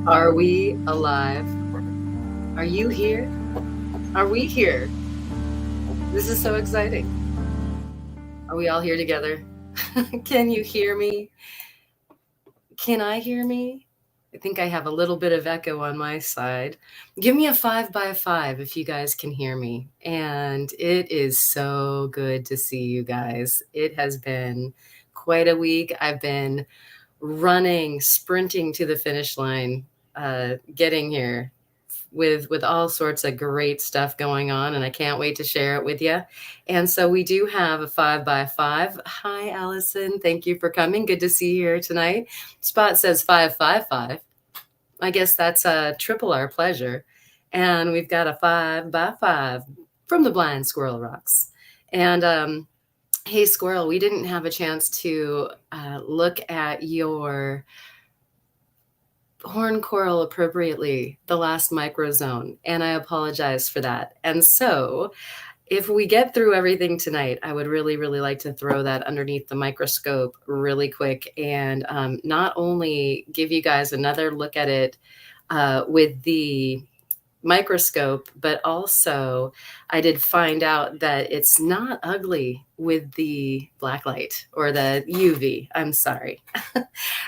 Are we alive? Are you here? Are we here? This is so exciting. Are we all here together? Can you hear me? Can I hear me? I think I have a little bit of echo on my side. Give me a 5 by 5 if you guys can hear me. And it is so good to see you guys. It has been quite a week. I've been running, sprinting to the finish line, getting here with all sorts of great stuff going on, and I can't wait to share it with you. And so we do have a 5 by 5. Hi, Allison. Thank you for coming. Good to see you here tonight. Spot says 555. I guess that's a triple our pleasure. And we've got a 5 by 5 from the Blind Squirrel Rocks. And hey, Squirrel, we didn't have a chance to look at your horn coral appropriately the last microzone, and I apologize for that. And so if we get through everything tonight, I would really, really like to throw that underneath the microscope really quick and not only give you guys another look at it with the microscope, but also I did find out that it's not ugly with the black light or the UV. I'm sorry.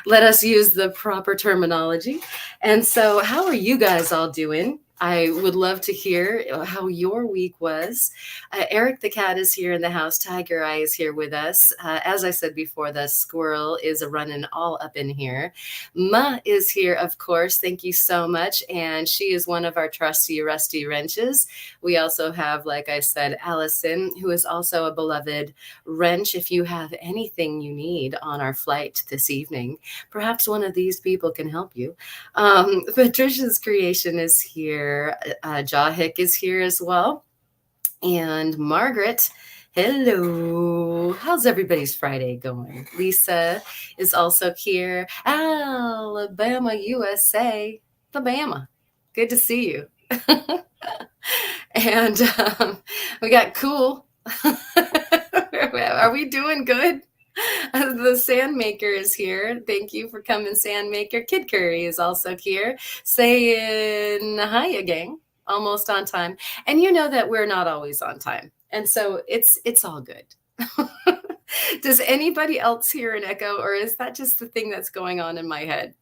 Let us use the proper terminology. And so, how are you guys all doing? I would love to hear how your week was. Eric the cat is here in the house. Tiger Eye is here with us. As I said before, the squirrel is running all up in here. Ma is here, of course. Thank you so much. And she is one of our trusty rusty wrenches. We also have, like I said, Allison, who is also a beloved wrench. If you have anything you need on our flight this evening, perhaps one of these people can help you. Patricia's Creation is here. Jawhick is here as well. And Margaret, hello. How's everybody's Friday going? Lisa is also here. Alabama, USA. Alabama. Good to see you. And we got Cool. Are we doing good? The Sandmaker is here. Thank you for coming, Sandmaker. Kid Curry is also here, saying hiya, gang. Almost on time. And you know that we're not always on time. And so it's all good. Does anybody else hear an echo, or is that just the thing that's going on in my head?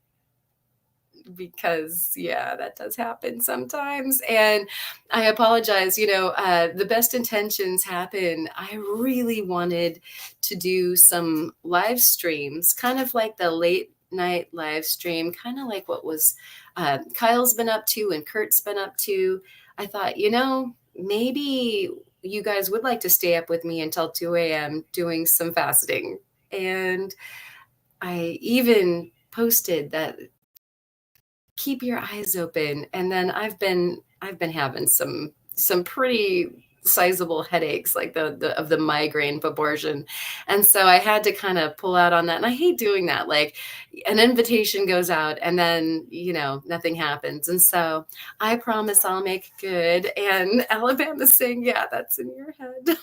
Because yeah, that does happen sometimes, and I apologize. The best intentions happen. I really wanted to do some live streams, kind of like the late night live stream, kind of like what was Kyle's been up to and Kurt's been up to. I thought, maybe you guys would like to stay up with me until 2 a.m. doing some fasting. And I even posted that keep your eyes open. And then I've been having some pretty sizable headaches, like the migraine proportion. And so I had to kind of pull out on that. And I hate doing that. Like an invitation goes out and then, nothing happens. And so I promise I'll make good. And Alabama's saying, yeah, that's in your head.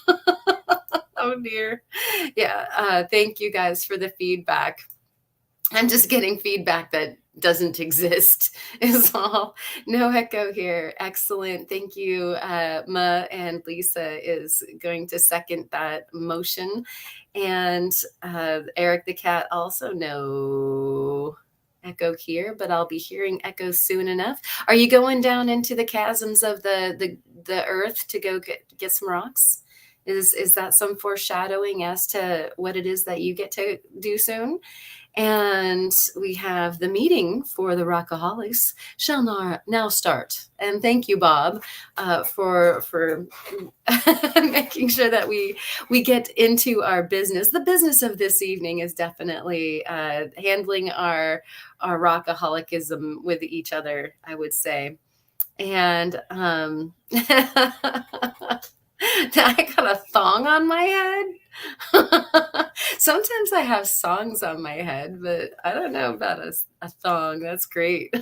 Oh dear. Yeah. Thank you guys for the feedback. I'm just getting feedback that doesn't exist is all. No echo here. Excellent. Thank you. Ma and Lisa is going to second that motion. And Eric the cat also no echo here, but I'll be hearing echo soon enough. Are you going down into the chasms of the earth to go get some rocks? Is that some foreshadowing as to what it is that you get to do soon? And we have the meeting for the Rockaholics shall now start. And thank you, Bob, for making sure that we get into our business. The business of this evening is definitely handling our rockaholicism with each other, I would say. And I got a thong on my head. Sometimes I have songs on my head, but I don't know about a thong. That's great.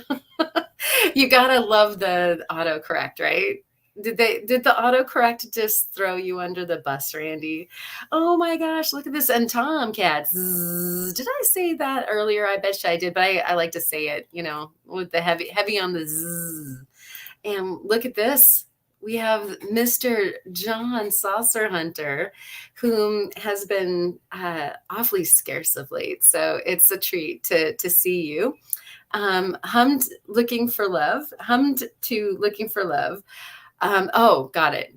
You gotta love the autocorrect, right? did the autocorrect just throw you under the bus, Randy? Oh my gosh, look at this. And Tomcat. Zzz. Did I say that earlier? I bet you I did, but I like to say it, with the heavy on the zzz. And look at this. We have Mr. John Saucer Hunter, whom has been awfully scarce of late. So it's a treat to see you. Hummed looking for love. Hummed to looking for love. Oh, got it.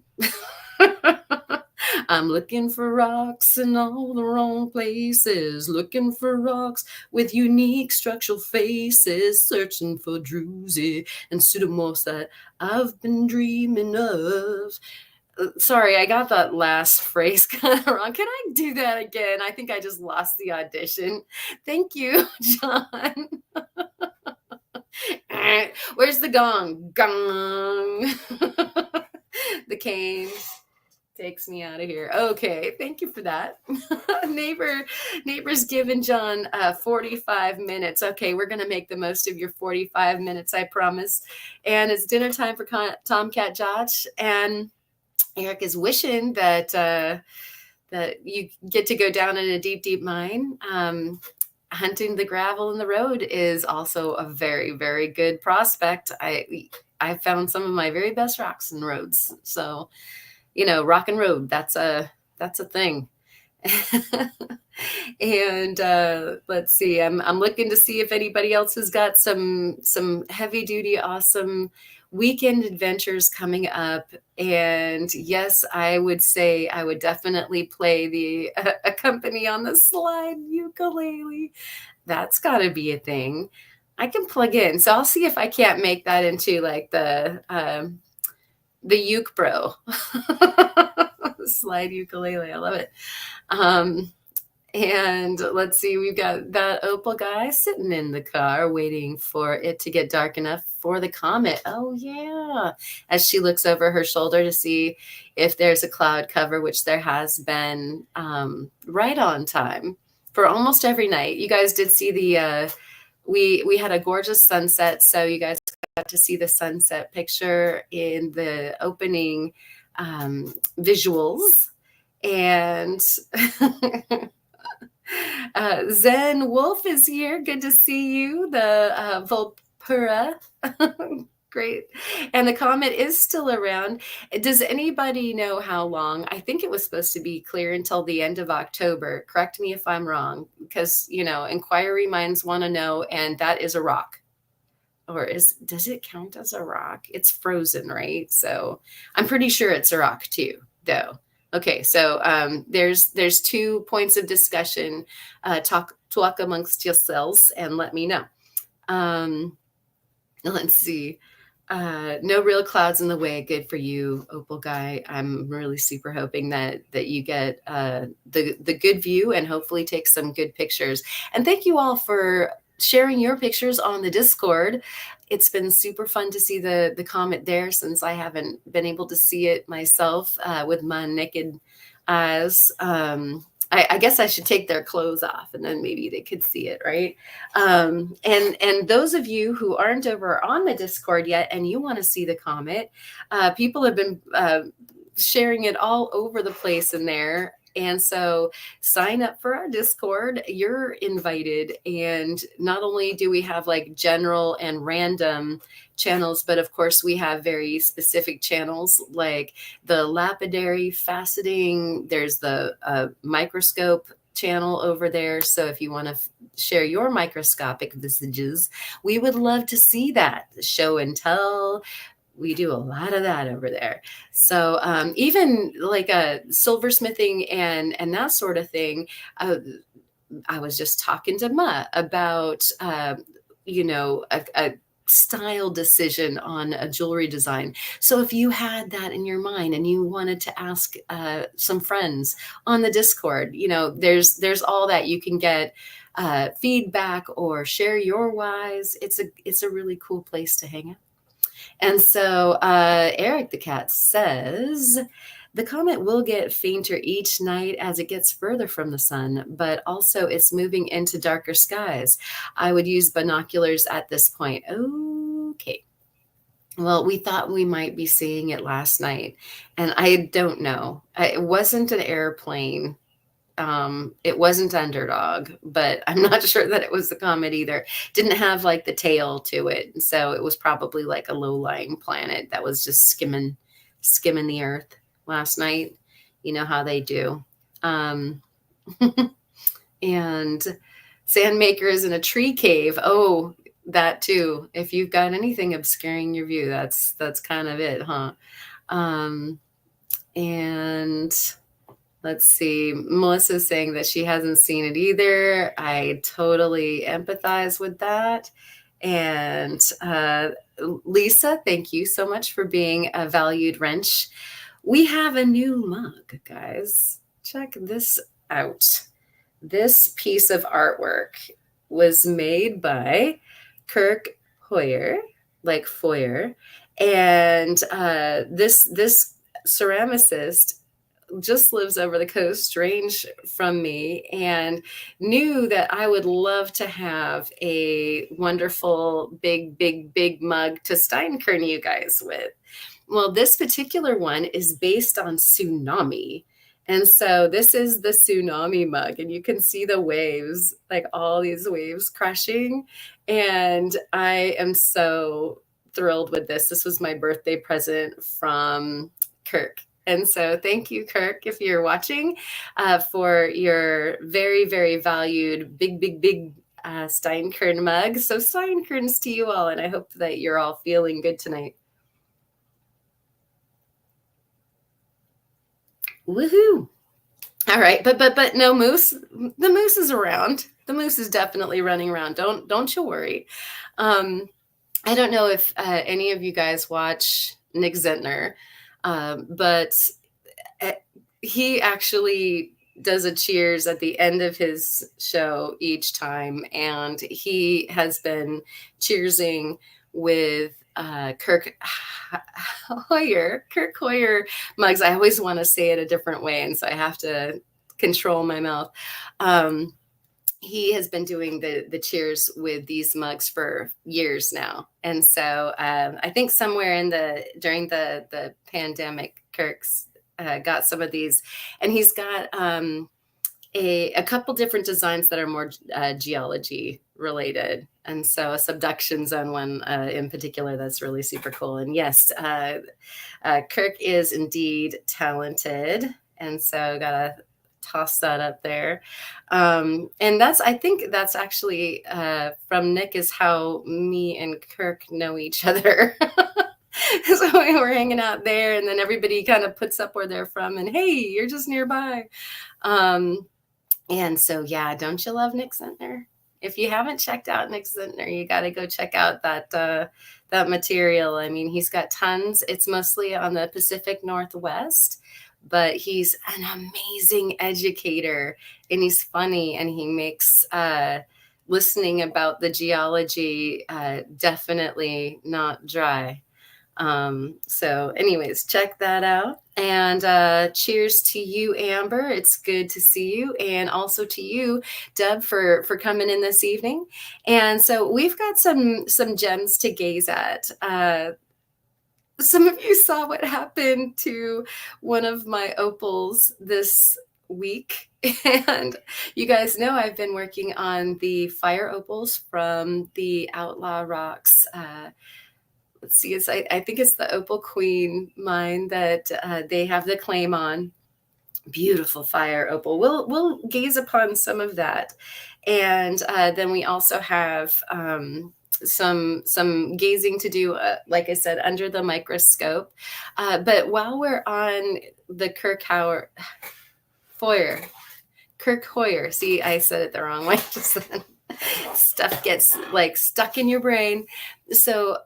I'm looking for rocks in all the wrong places, looking for rocks with unique structural faces, searching for druzy and pseudomorphs that I've been dreaming of. Sorry, I got that last phrase kind of wrong. Can I do that again? I think I just lost the audition. Thank you, John. Where's the gong? Gong. The cane takes me out of here. Okay, thank you for that. Neighbor's given John 45 minutes. Okay, we're gonna make the most of your 45 minutes, I promise. And it's dinner time for Tomcat Josh, and Eric is wishing that that you get to go down in a deep mine. Hunting the gravel in the road is also a very, very good prospect. I found some of my very best rocks in roads. So, rock and road, that's a thing. And let's see, I'm looking to see if anybody else has got some heavy duty, awesome weekend adventures coming up. And yes, I would say I would definitely play the accompany on the slide ukulele. That's got to be a thing. I can plug in. So I'll see if I can't make that into like the uke bro. Slide ukulele. I love it. And let's see, we've got that Opal guy sitting in the car waiting for it to get dark enough for the comet. Oh, yeah. As she looks over her shoulder to see if there's a cloud cover, which there has been, right on time for almost every night. You guys did see we had a gorgeous sunset. So you guys got to see the sunset picture in the opening visuals. And Zen Wolf is here. Good to see you. The Volpura. Great. And the comet is still around. Does anybody know how long? I think it was supposed to be clear until the end of October. Correct me if I'm wrong, because, inquiry minds want to know, and that is a rock. Or does it count as a rock? It's frozen, right? So I'm pretty sure it's a rock too, though. Okay, so there's 2 points of discussion. Talk amongst yourselves and let me know. Let's see. No real clouds in the way. Good for you, Opal guy. I'm really super hoping that you get the good view and hopefully take some good pictures. And thank you all for sharing your pictures on the Discord. It's been super fun to see the comet there, since I haven't been able to see it myself with my naked eyes. I guess I should take their clothes off and then maybe they could see it, right? And those of you who aren't over on the Discord yet and you want to see the comet, people have been sharing it all over the place in there. And so sign up for our Discord. You're invited. And not only do we have like general and random channels, but of course we have very specific channels like the lapidary, faceting. There's the microscope channel over there. So if you want to share your microscopic visages, we would love to see that. Show and tell. We do a lot of that over there. So even like a silversmithing and that sort of thing. I was just talking to Ma about, a style decision on a jewelry design. So if you had that in your mind and you wanted to ask some friends on the Discord, there's all that you can get feedback or share your whys. It's a really cool place to hang out. And so Eric the cat says, the comet will get fainter each night as it gets further from the sun, but also it's moving into darker skies. I would use binoculars at this point. Okay. Well, we thought we might be seeing it last night, and I don't know. It wasn't an airplane. It wasn't Underdog, but I'm not sure that it was the comet either. Didn't have like the tail to it, so it was probably like a low-lying planet that was just skimming the Earth last night. You know how they do. Um, and Sandmakers in a tree cave. Oh, that too. If you've got anything obscuring your view, that's kind of it, huh? Um, and let's see. Melissa's saying that she hasn't seen it either. I totally empathize with that. And Lisa, thank you so much for being a valued wrench. We have a new mug, guys. Check this out. This piece of artwork was made by Kirk Hoyer, like Foyer, and this ceramicist just lives over the coast, strange from me, and knew that I would love to have a wonderful, big mug to Steinkern you guys with. Well, this particular one is based on tsunami. And so this is the tsunami mug, and you can see the waves, like all these waves crashing. And I am so thrilled with this. This was my birthday present from Kirk. And so thank you, Kirk, if you're watching, for your very, very valued big Steinkern mug. So Steinkerns to you all, and I hope that you're all feeling good tonight. Woohoo! All right, but no moose. The moose is around. The moose is definitely running around. Don't you worry. I don't know if any of you guys watch Nick Zentner, but he actually does a cheers at the end of his show each time, and he has been cheersing with Kirk Hoyer mugs. I always want to say it a different way, and so I have to control my mouth. He has been doing the cheers with these mugs for years now, and so I think somewhere during the pandemic, Kirk's got some of these, and he's got a couple different designs that are more geology related. And so a subduction zone one in particular that's really super cool. And yes, Kirk is indeed talented. And so gotta toss that up there. And I think that's actually from Nick is how me and Kirk know each other. So we were hanging out there, and then everybody kind of puts up where they're from, and hey, you're just nearby. And so, yeah, don't you love Nick Zentner? If you haven't checked out Nick Zentner, you got to go check out that material. I mean, he's got tons. It's mostly on the Pacific Northwest, but he's an amazing educator, and he's funny, and he makes listening about the geology definitely not dry. So anyways, check that out. And cheers to you, Amber. It's good to see you. And also to you, Deb, for coming in this evening. And so we've got some gems to gaze at. Some of you saw what happened to one of my opals this week. And you guys know I've been working on the fire opals from the Outlaw Rocks let's see, I think it's the Opal Queen mine that they have the claim on. Beautiful fire opal. We'll gaze upon some of that, and then we also have some gazing to do, like I said, under the microscope. But while we're on the Kirk Hoyer. See, I said it the wrong way just then. Stuff gets like stuck in your brain. So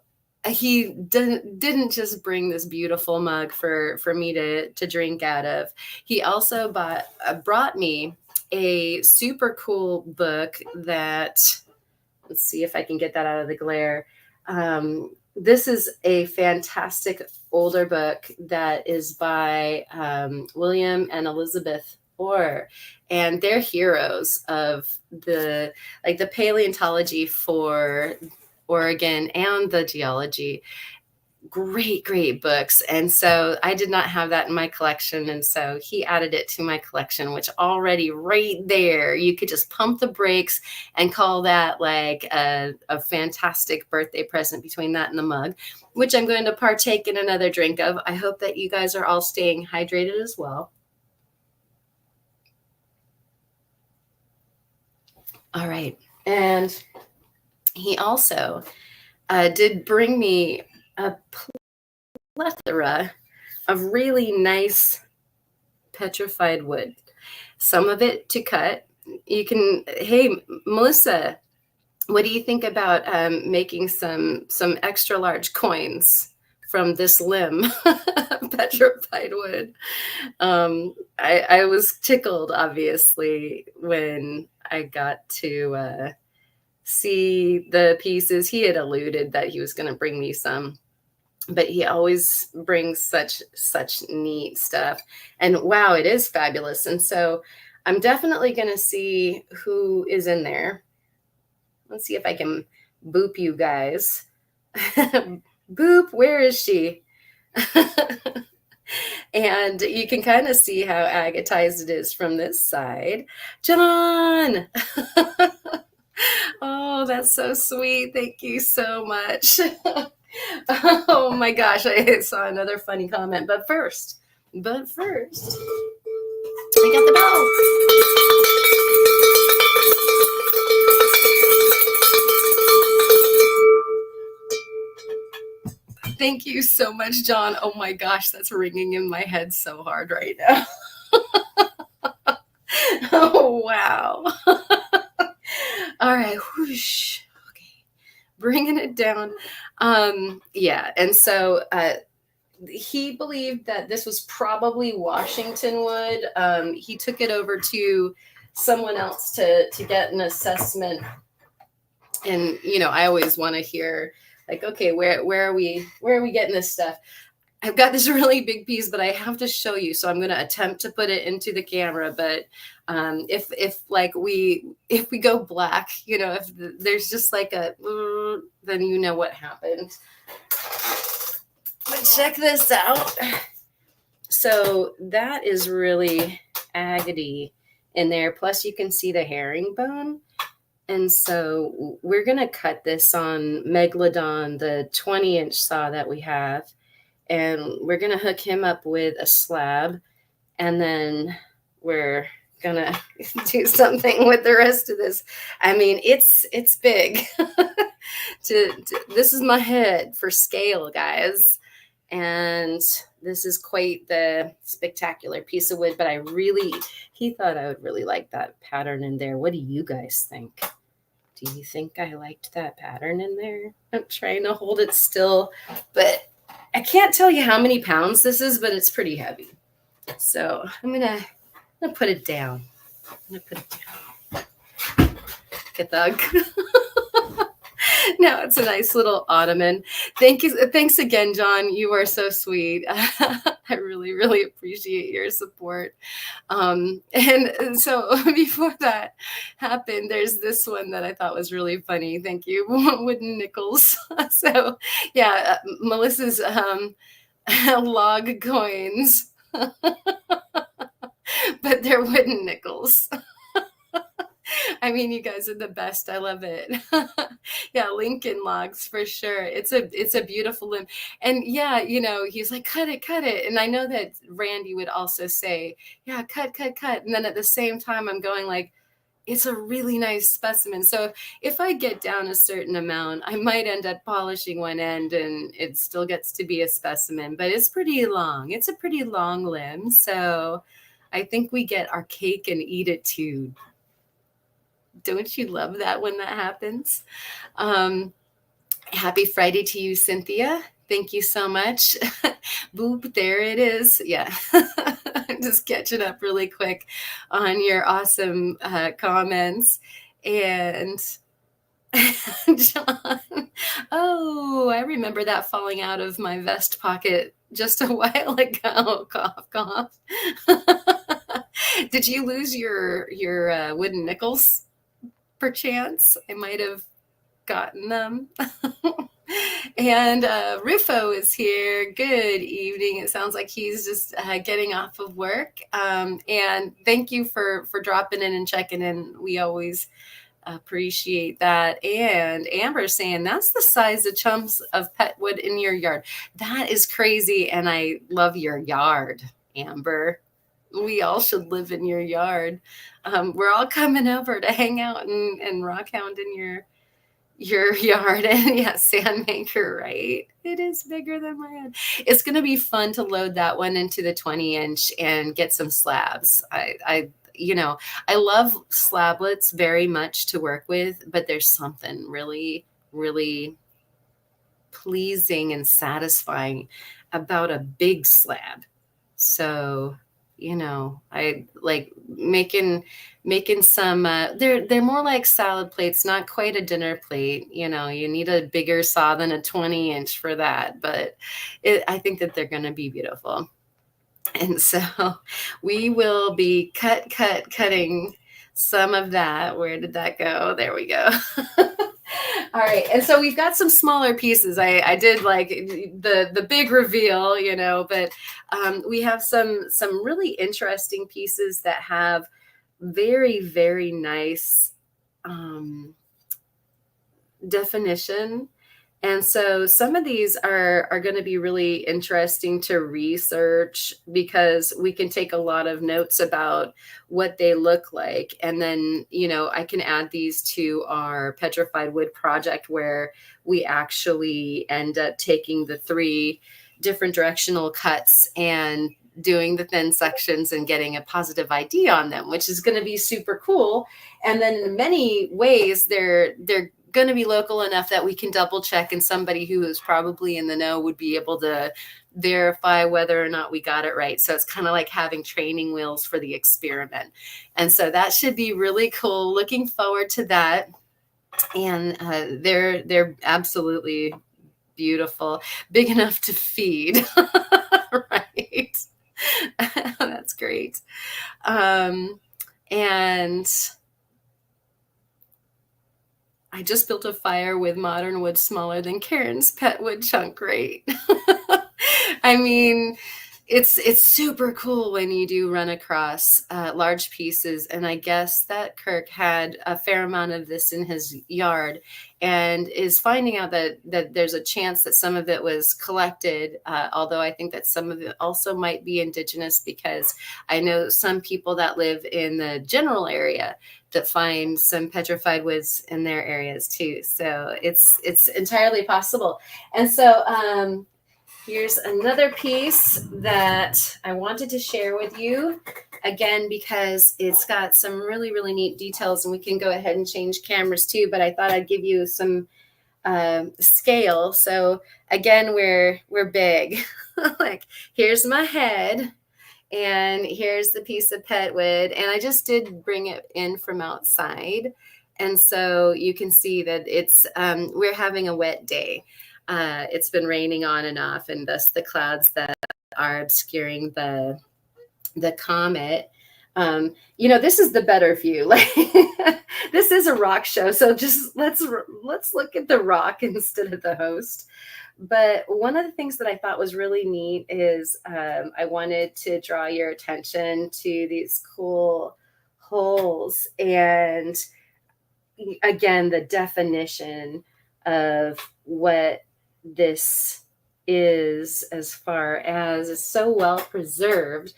he didn't just bring this beautiful mug for me to drink out of. He also brought me a super cool book that, let's see if I can get that out of the glare. This is a fantastic older book that is by William and Elizabeth Orr, and they're heroes of the paleontology for Oregon and the geology. great books. And so I did not have that in my collection. And so he added it to my collection, which already right there, you could just pump the brakes and call that like a fantastic birthday present between that and the mug, which I'm going to partake in another drink of. I hope that you guys are all staying hydrated as well. All right. And he also did bring me a plethora of really nice petrified wood. Some of it to cut. You can, hey, Melissa, what do you think about making some extra large coins from this limb petrified wood? I was tickled, obviously, when I got to see the pieces. He had alluded that he was going to bring me some, but he always brings such neat stuff. And wow, it is fabulous. And so I'm definitely going to see who is in there. Let's see if I can boop you guys. Boop, where is she? And you can kind of see how agatized it is from this side. John! Oh, that's so sweet. Thank you so much. Oh my gosh, I saw another funny comment. But first, I got the bell. Thank you so much, John. Oh my gosh, that's ringing in my head so hard right now. Oh, wow. All right. Whoosh. Okay. Bringing it down. Yeah. And so he believed that this was probably Washington wood. He took it over to someone else to get an assessment. And, you know, I always want to hear like, okay, where are we getting this stuff? I've got this really big piece, but I have to show you. So I'm going to attempt to put it into the camera. But if we go black, you know, if there's just like a, then you know what happened. But check this out. So that is really agate in there. Plus you can see the herringbone. And so we're going to cut this on Megalodon, the 20-inch saw that we have. And we're going to hook him up with a slab. And then we're going to do something with the rest of this. I mean, it's big. This is my head for scale, guys. And this is quite the spectacular piece of wood. But he thought I would really like that pattern in there. What do you guys think? Do you think I liked that pattern in there? I'm trying to hold it still, but I can't tell you how many pounds this is, but it's pretty heavy. So I'm gonna put it down. Get the No, it's a nice little ottoman. Thanks again, John. You are so sweet. I really appreciate your support. And so before that happened, there's this one that I thought was really funny. Thank you, wooden nickels. So yeah, Melissa's log coins, but they're wooden nickels. I mean, you guys are the best. I love it. Yeah, Lincoln logs for sure. It's a beautiful limb. And yeah, you know, he's like, cut it. And I know that Randy would also say, yeah, cut. And then at the same time, I'm going like, it's a really nice specimen. So if I get down a certain amount, I might end up polishing one end and it still gets to be a specimen, but it's pretty long. It's a pretty long limb. So I think we get our cake and eat it too. Don't you love that when that happens? Happy Friday to you, Cynthia. Thank you so much. Boop, there it is. Yeah. I'm just catching up really quick on your awesome comments. And John, oh, I remember that falling out of my vest pocket just a while ago. Cough. Did you lose your wooden nickels? Perchance I might have gotten them. And Rufo is here. Good evening. It sounds like he's just getting off of work. And thank you for dropping in and checking in. We always appreciate that. And Amber's saying that's the size of chunks of pet wood in your yard. That is crazy. And I love your yard, Amber. We all should live in your yard. We're all coming over to hang out and rock hound in your yard. And yeah, Sandmaker, right? It is bigger than my head. It's going to be fun to load that one into the 20-inch and get some slabs. I love slablets very much to work with, but there's something really, really pleasing and satisfying about a big slab. So, I like making some they're more like salad plates, not quite a dinner plate. You need a bigger saw than a 20-inch for that, but I think that they're going to be beautiful. And so we will be cutting some of that. Where did that go? There we go. All right. And so we've got some smaller pieces. I did like the big reveal, but we have some really interesting pieces that have very, very nice definition. And so some of these are going to be really interesting to research because we can take a lot of notes about what they look like. And then, I can add these to our petrified wood project where we actually end up taking the 3 different directional cuts and doing the thin sections and getting a positive ID on them, which is going to be super cool. And then in many ways, they're going to be local enough that we can double check, and somebody who is probably in the know would be able to verify whether or not we got it right. So it's kind of like having training wheels for the experiment. And so that should be really cool. Looking forward to that. And they're absolutely beautiful, big enough to feed. Right. That's great. And I just built a fire with modern wood smaller than Karen's pet wood chunk rate. I mean, it's super cool when you do run across large pieces. And I guess that Kirk had a fair amount of this in his yard and is finding out that there's a chance that some of it was collected, although I think that some of it also might be indigenous, because I know some people that live in the general area that find some petrified woods in their areas too. So it's entirely possible. And so here's another piece that I wanted to share with you, again, because it's got some really, really neat details, and we can go ahead and change cameras too, but I thought I'd give you some scale. So again, we're big. Like, here's my head, and here's the piece of pet wood, and I just did bring it in from outside. And so you can see that it's we're having a wet day. It's been raining on and off, and thus the clouds that are obscuring the comet. This is the better view. Like, this is a rock show, so just let's look at the rock instead of the host. But one of the things that I thought was really neat is I wanted to draw your attention to these cool holes, and again, the definition of what this is, as far as it's so well preserved.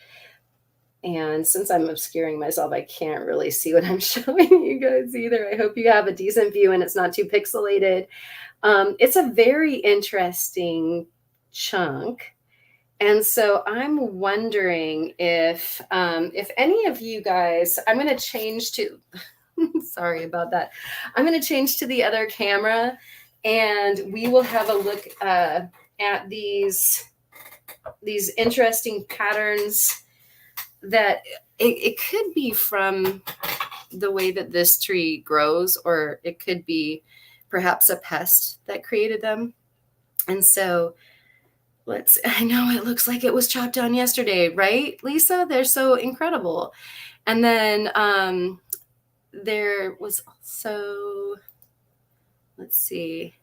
And since I'm obscuring myself, I can't really see what I'm showing you guys either. I hope you have a decent view and it's not too pixelated. It's a very interesting chunk. And so I'm wondering if any of you guys, I'm going to change to, sorry about that. I'm going to change to the other camera, and we will have a look at these interesting patterns that it could be from the way that this tree grows, or it could be perhaps a pest that created them. And so I know it looks like it was chopped down yesterday, right, Lisa? They're so incredible. And then there was also, let's see,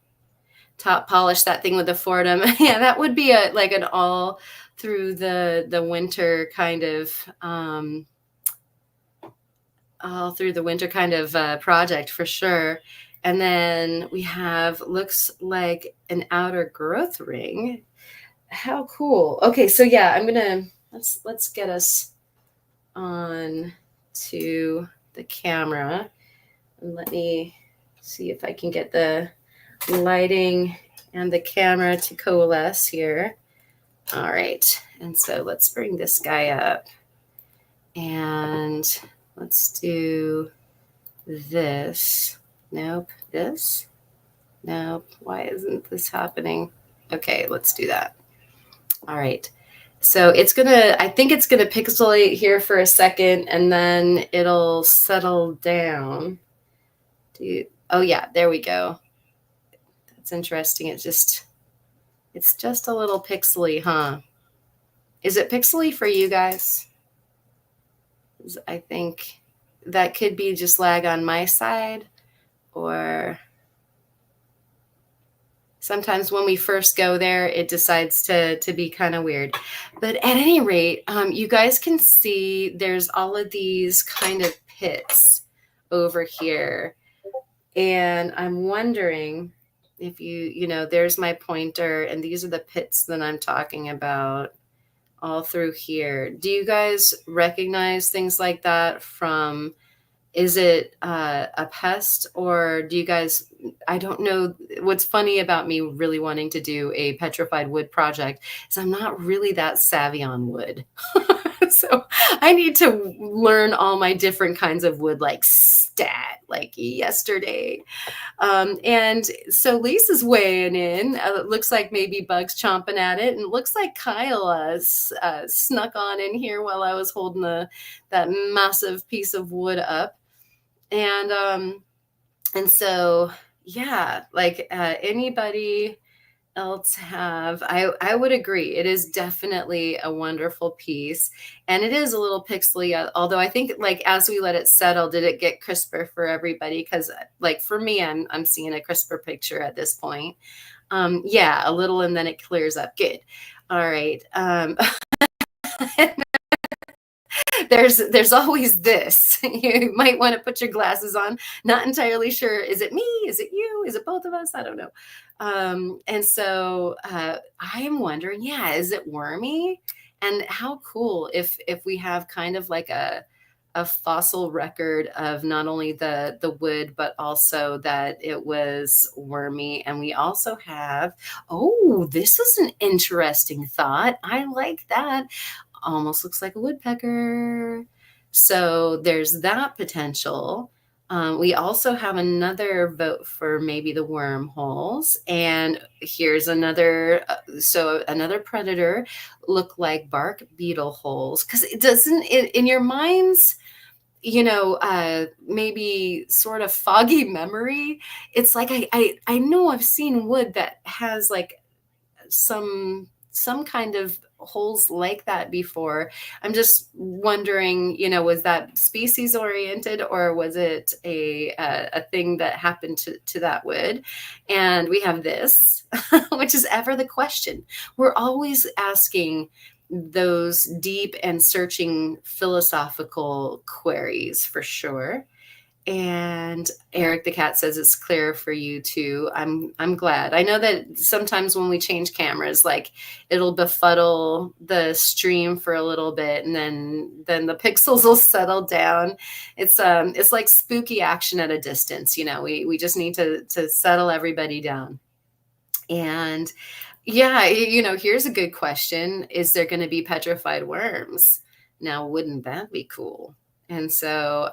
top polish that thing with the Fordham. Yeah, that would be a like an all through the winter kind of all through the winter kind of project for sure. And then we have looks like an outer growth ring. How cool. Okay, so yeah, I'm gonna let's get us on to the camera and let me see if I can get the lighting and the camera to coalesce here. All right, and so let's bring this guy up and let's do this. Nope, this. Nope, why isn't this happening? Okay, let's do that. All right. So it's gonna, I think it's gonna pixelate here for a second and then it'll settle down. Oh yeah, there we go. That's interesting. It's just a little pixely, huh? Is it pixely for you guys? I think that could be just lag on my side, or sometimes when we first go there, it decides to be kind of weird. But at any rate, you guys can see there's all of these kind of pits over here. And I'm wondering if you know, there's my pointer, and these are the pits that I'm talking about all through here. Do you guys recognize things like that from, is it a pest, or do you guys, I don't know. What's funny about me really wanting to do a petrified wood project is I'm not really that savvy on wood. So I need to learn all my different kinds of wood like stat, like yesterday. And so Lisa's weighing in. It looks like maybe Bug's chomping at it, and it looks like Kyle snuck on in here while I was holding that massive piece of wood up. And so yeah, like anybody else have, I would agree, it is definitely a wonderful piece, and it is a little pixely, although I think like as we let it settle, did it get crisper for everybody? Because like for me, I'm seeing a crisper picture at this point. Yeah, a little, and then it clears up. Good. All right. There's always this. You might want to put your glasses on. Not entirely sure. Is it me? Is it you? Is it both of us? I don't know. And so I am wondering, yeah, is it wormy? And how cool if we have kind of like a fossil record of not only the wood, but also that it was wormy. And we also have, oh, this is an interesting thought. I like that. Almost looks like a woodpecker. So there's that potential. We also have another vote for maybe the wormholes. And here's another, so another predator look like bark beetle holes. Because it doesn't, in your mind's, you know, maybe sort of foggy memory, it's like I know I've seen wood that has like some kind of holes like that before. I'm just wondering, you know, was that species oriented, or was it a thing that happened to that wood? And we have this, which is ever the question. We're always asking those deep and searching philosophical queries for sure. And Eric the cat says it's clear for you too. I'm glad. I know that sometimes when we change cameras, like it'll befuddle the stream for a little bit, and then the pixels will settle down. It's like spooky action at a distance. You know, we just need to settle everybody down. And yeah, you know, here's a good question. Is there going to be petrified worms? Now, wouldn't that be cool? And so,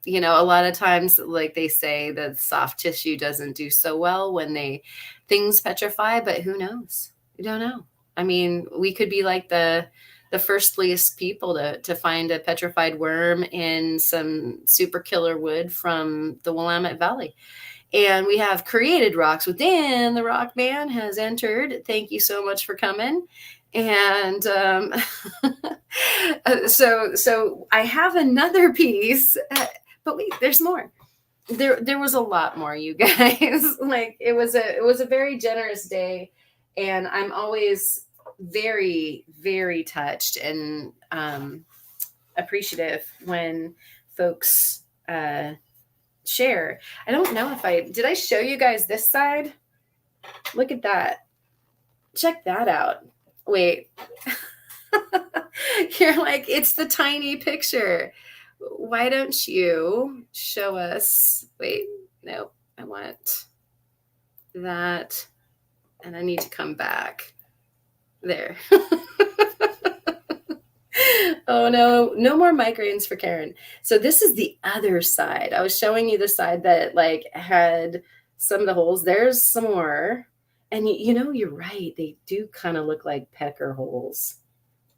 you know, a lot of times, like they say that soft tissue doesn't do so well when things petrify, but who knows? We don't know. I mean, we could be like the firstliest people to find a petrified worm in some super killer wood from the Willamette Valley. And we have created rocks within the rock band has entered. Thank you so much for coming. And so I have another piece, but wait, there's more. there was a lot more, you guys. Like it was a very generous day, and I'm always very very touched and appreciative when folks share. I don't know if I did I show you guys this side? Look at that. Check that out. Wait. You're like, it's the tiny picture. Why don't you show us? Wait, no, I want that. And I need to come back. There. Oh no, no more migraines for Karen. So this is the other side. I was showing you the side that like had some of the holes. There's some more. And you know, you're right. They do kind of look like pecker holes.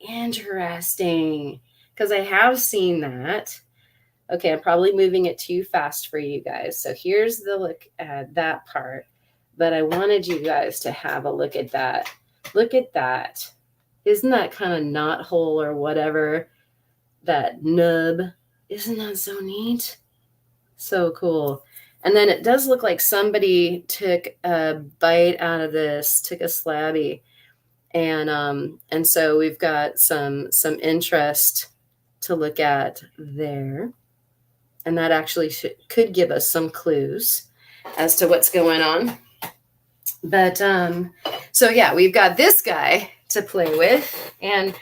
Interesting. Because I have seen that. Okay, I'm probably moving it too fast for you guys. So here's the look at that part. But I wanted you guys to have a look at that. Look at that. Isn't that kind of knot hole or whatever? That nub. Isn't that so neat? So cool. And then it does look like somebody took a bite out of this, took a slabby. And so we've got some interest to look at there. And that actually could give us some clues as to what's going on. But so yeah, we've got this guy to play with, and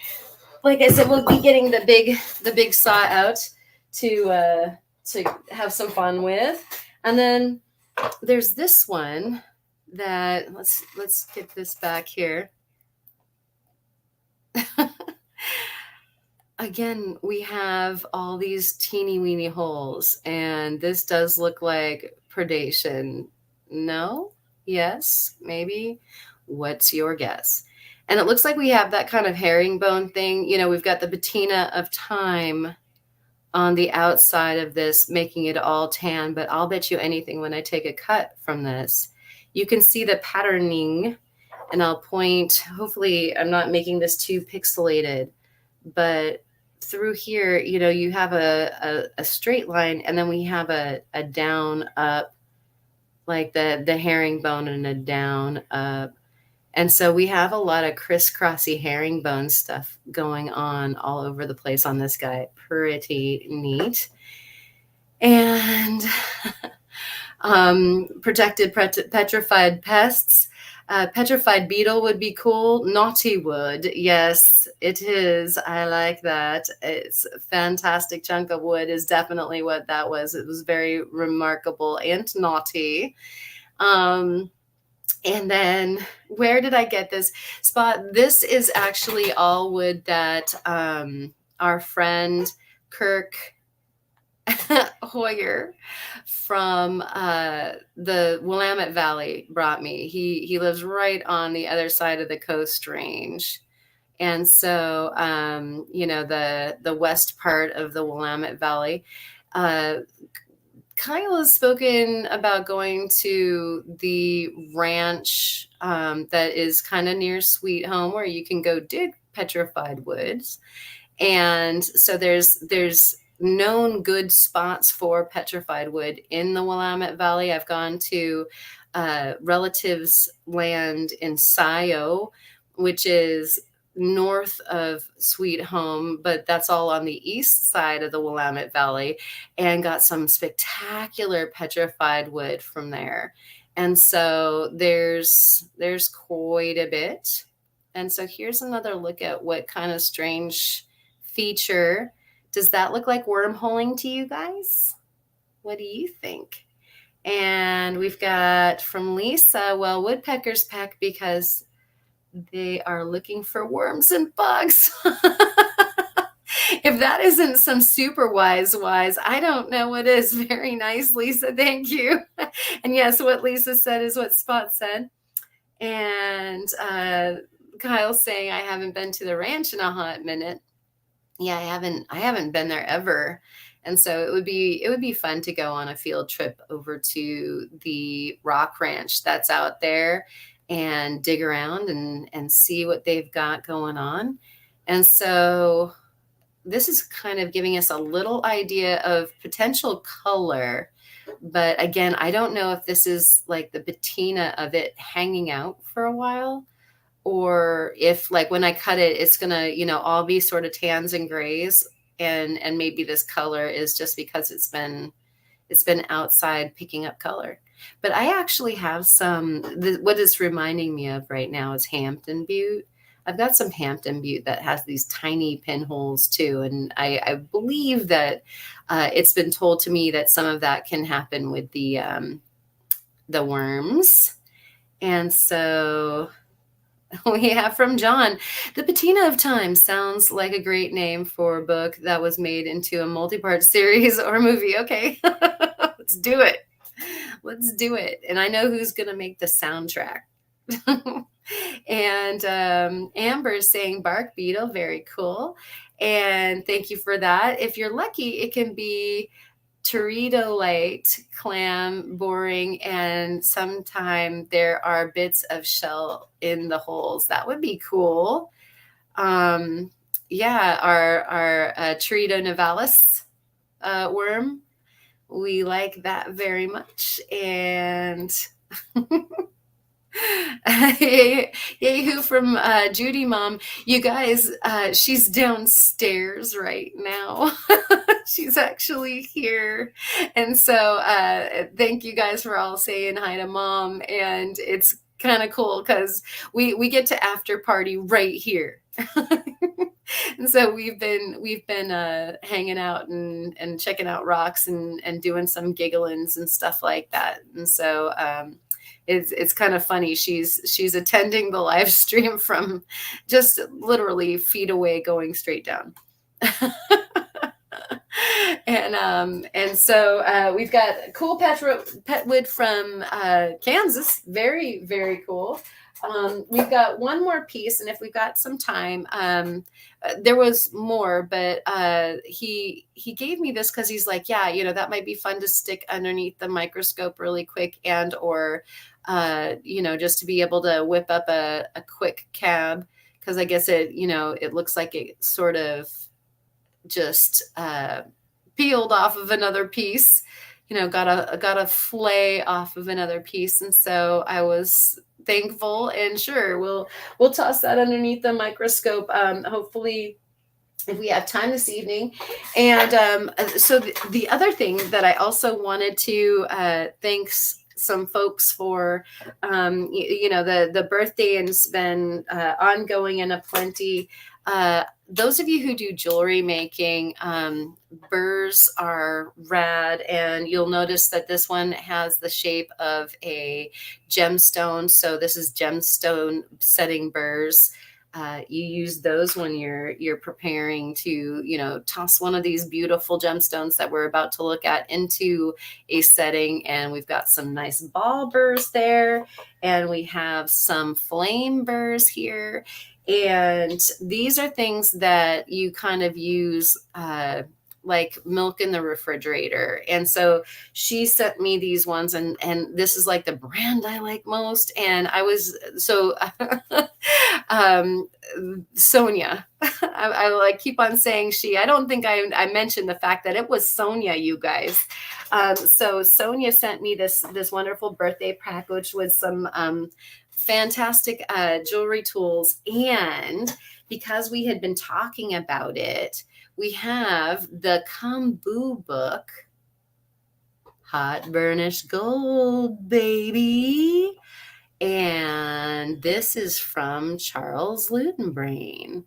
like I said, we'll be getting the big saw out to have some fun with. And then there's this one that let's get this back here. Again, we have all these teeny weeny holes, and this does look like predation. No? Yes? Maybe? What's your guess? And it looks like we have that kind of herringbone thing. You know, we've got the patina of time on the outside of this, making it all tan, but I'll bet you anything when I take a cut from this, you can see the patterning, and I'll point, hopefully I'm not making this too pixelated, but through here, you know, you have a straight line, and then we have a down up, like the herringbone, and a down up. And so we have a lot of crisscrossy herringbone stuff going on all over the place on this guy. Pretty neat. And protected petrified pests. Petrified beetle would be cool. Naughty wood. Yes, it is. I like that. It's a fantastic chunk of wood is definitely what that was. It was very remarkable and naughty. And then where did I get this spot? This is actually all wood that our friend Kirk Hoyer from the Willamette Valley brought me. He lives right on the other side of the Coast Range. And so, you know, the west part of the Willamette Valley, Kyle has spoken about going to the ranch that is kind of near Sweet Home, where you can go dig petrified woods. And so there's known good spots for petrified wood in the Willamette Valley. I've gone to relatives' land in Scio, which is north of Sweet Home, but that's all on the east side of the Willamette Valley, and got some spectacular petrified wood from there. And so there's quite a bit. And so here's another look at what kind of strange feature. Does that look like wormholing to you guys? What do you think? And we've got from Lisa, well, woodpeckers peck because they are looking for worms and bugs. If that isn't some super wise, I don't know what is. Very nice, Lisa. Thank you. And yes, what Lisa said is what Spot said. And Kyle's saying, I haven't been to the ranch in a hot minute. Yeah, I haven't been there ever. And so it would be fun to go on a field trip over to the rock ranch that's out there and dig around and see what they've got going on. And so this is kind of giving us a little idea of potential color But again, I don't know if this is like the patina of it hanging out for a while, or if like when I cut it, it's gonna, all be sort of tans and grays, and maybe this color is just because it's been outside picking up color. But I actually have what it's reminding me of right now is Hampton Butte. I've got some Hampton Butte that has these tiny pinholes too. And I believe that it's been told to me that some of that can happen with the worms. And so we have from John, The Patina of Time sounds like a great name for a book that was made into a multi-part series or movie. Okay, let's do it. Let's do it. And I know who's going to make the soundtrack. And Amber is saying bark beetle, very cool. And thank you for that. If you're lucky, it can be teridolite clam boring, and sometime there are bits of shell in the holes. That would be cool. Yeah, our Teredo nivalis worm, we like that very much. And Yahoo from Judy Mom. You guys, she's downstairs right now. She's actually here. And so thank you guys for all saying hi to Mom. And it's kind of cool because we get to after party right here. And so we've been hanging out and checking out rocks and doing some gigglings and stuff like that. And so it's kind of funny. She's attending the live stream from just literally feet away, going straight down. And so we've got cool petwood from Kansas. Very, very cool. We've got one more piece, and if we've got some time, there was more, but he gave me this because he's like, yeah, that might be fun to stick underneath the microscope really quick, and or just to be able to whip up a quick cab, because I guess it looks like it sort of just peeled off of another piece, got a flay off of another piece. And so I was thankful, and sure, we'll toss that underneath the microscope, hopefully if we have time this evening. And so the other thing that I also wanted to thank some folks for, the birthday has been ongoing and aplenty. Those of you who do jewelry making, burrs are rad, and you'll notice that this one has the shape of a gemstone. So this is gemstone setting burrs. You use those when you're preparing to, toss one of these beautiful gemstones that we're about to look at into a setting. And we've got some nice ball burrs there, and we have some flame burrs here. And these are things that you kind of use like milk in the refrigerator. And so she sent me these ones, and this is like the brand I like most. And I was so Sonia. I like keep on saying she. I don't think I mentioned the fact that it was Sonia, you guys. So Sonia sent me this wonderful birthday package with some fantastic jewelry tools. And because we had been talking about it, we have the Kambu book, Hot Burnished Gold, baby. And this is from Charles Ludenbrain.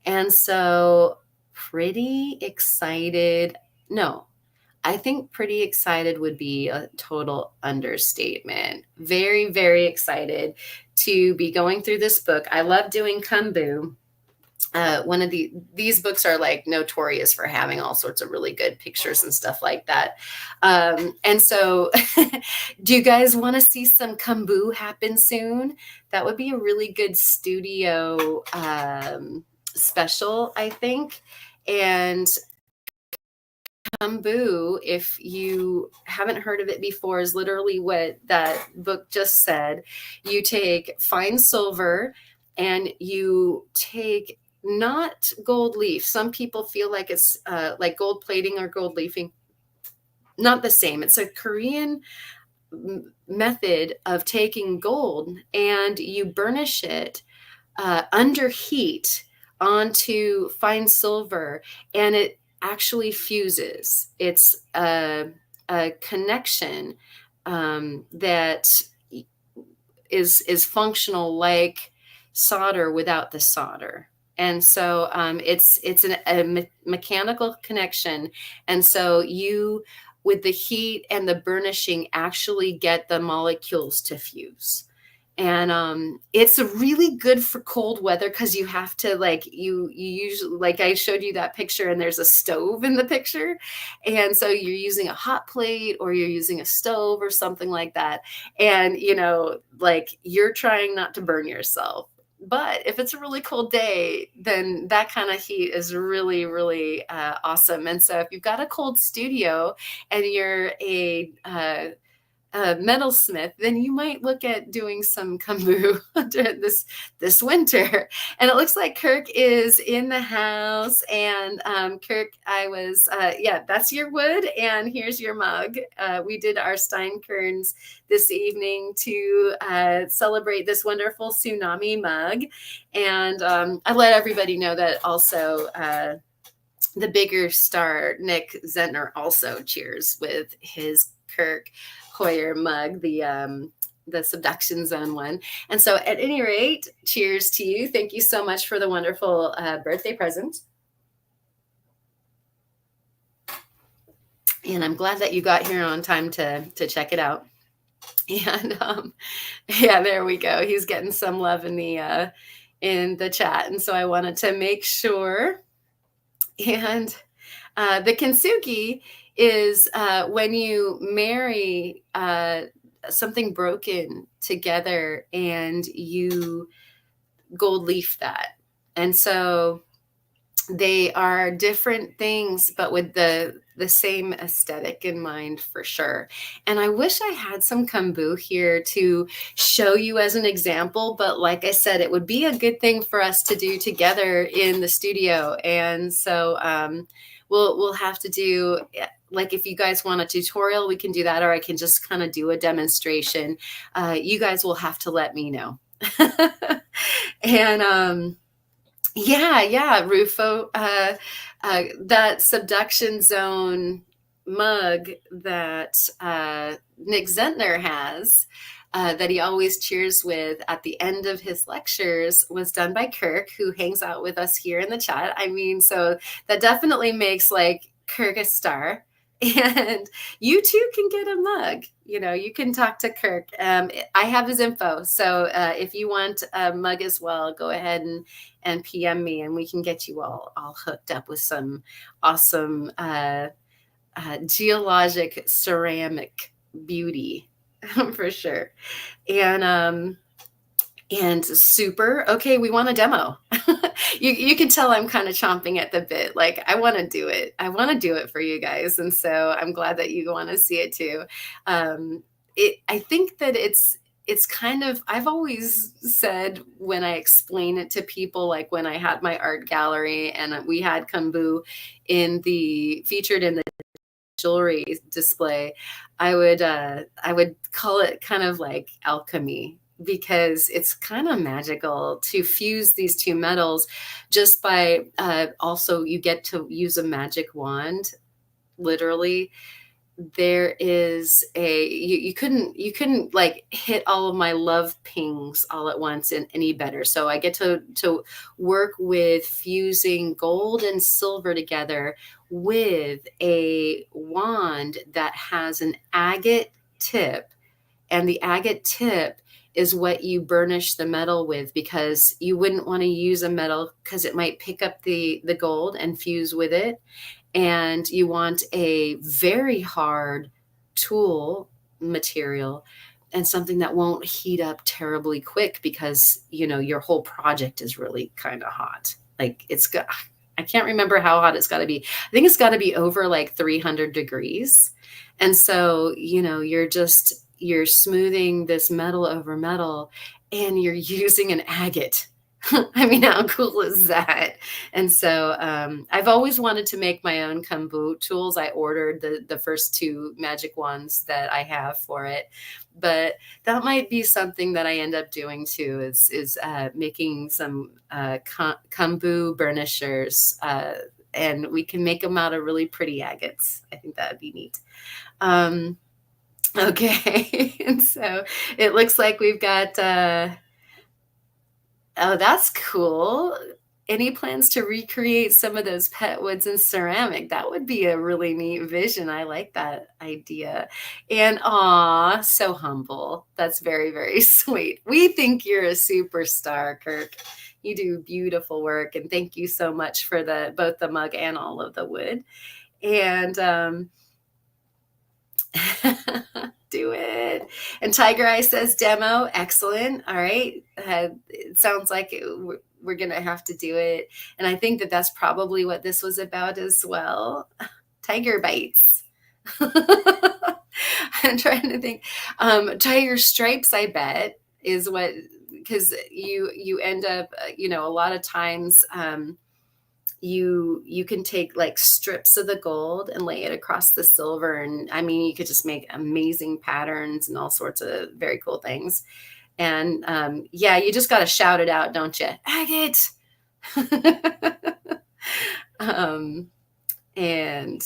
And so pretty excited. No, I think pretty excited would be a total understatement. Very, very excited to be going through this book. I love doing Kambu. One of these books are like notorious for having all sorts of really good pictures and stuff like that. And so do you guys want to see some Kambu happen soon? That would be a really good studio special, I think. And Kambu, if you haven't heard of it before, is literally what that book just said. You take fine silver and you take not gold leaf. Some people feel like it's like gold plating or gold leafing. not the same. It's a Korean method of taking gold and you burnish it under heat onto fine silver, and it actually fuses. It's a connection that is functional like solder without the solder. And so it's a mechanical connection. And so you, with the heat and the burnishing, actually get the molecules to fuse. And it's really good for cold weather because you have to like you usually, like I showed you that picture and there's a stove in the picture, and so you're using a hot plate or you're using a stove or something like that, and like you're trying not to burn yourself. But if it's a really cold day, then that kind of heat is really, really awesome. And so if you've got a cold studio and you're a metalsmith, then you might look at doing some kambu during this winter. And it looks like Kirk is in the house. And Kirk, yeah, that's your wood, and here's your mug. We did our Steinkerns this evening to celebrate this wonderful tsunami mug. And I let everybody know that also the bigger star, Nick Zentner, also cheers with his Kirk Hoyer mug, the Subduction Zone one. And so at any rate, cheers to you. Thank you so much for the wonderful birthday present. And I'm glad that you got here on time to check it out. And yeah, there we go. He's getting some love in the chat. And so I wanted to make sure. And the kintsugi is when you marry something broken together and you gold leaf that. And so they are different things, but with the same aesthetic in mind for sure. And I wish I had some kambu here to show you as an example, but like I said, it would be a good thing for us to do together in the studio. And so we'll have to do, like, if you guys want a tutorial, we can do that, or I can just kind of do a demonstration. You guys will have to let me know. And yeah, Rufo, that Subduction Zone mug that Nick Zentner has, that he always cheers with at the end of his lectures, was done by Kirk, who hangs out with us here in the chat. I mean, so that definitely makes like Kirk a star. And you too can get a mug. You can talk to Kirk. I have his info. So if you want a mug as well, go ahead and PM me, and we can get you all hooked up with some awesome geologic ceramic beauty for sure. And super. Okay, we want a demo. You can tell I'm kind of chomping at the bit. Like, I want to do it. I want to do it for you guys. And so I'm glad that you want to see it too. I think that it's kind of, I've always said when I explain it to people, like when I had my art gallery and we had kambu featured in the jewelry display, I would call it kind of like alchemy, because it's kind of magical to fuse these two metals just by also you get to use a magic wand, literally. There is you couldn't like hit all of my love pings all at once and any better. So I get to work with fusing gold and silver together with a wand that has an agate tip, and the agate tip is what you burnish the metal with, because you wouldn't want to use a metal because it might pick up the gold and fuse with it. And you want a very hard tool material and something that won't heat up terribly quick, because your whole project is really kind of hot. Like, I can't remember how hot it's got to be. I think it's got to be over like 300 degrees. And so you're smoothing this metal over metal, and you're using an agate. I mean, how cool is that? And so I've always wanted to make my own kombu tools. I ordered the first two magic wands that I have for it, but that might be something that I end up doing too. Is making some kombu burnishers, and we can make them out of really pretty agates. I think that would be neat. Um, okay, and so it looks like we've got. Oh, that's cool. Any plans to recreate some of those pet woods in ceramic? That would be a really neat vision. I like that idea. And aw, so humble. That's very, very sweet. We think you're a superstar, Kirk. You do beautiful work, and thank you so much for the both the mug and all of the wood. And do it. And Tiger Eye says demo. Excellent. All right. It sounds like we're going to have to do it. And I think that that's probably what this was about as well. Tiger bites. I'm trying to think. Tiger stripes, I bet, is what, because you end up, a lot of times, you can take like strips of the gold and lay it across the silver, and I mean you could just make amazing patterns and all sorts of very cool things. And yeah, you just got to shout it out, don't you? Agate. um, and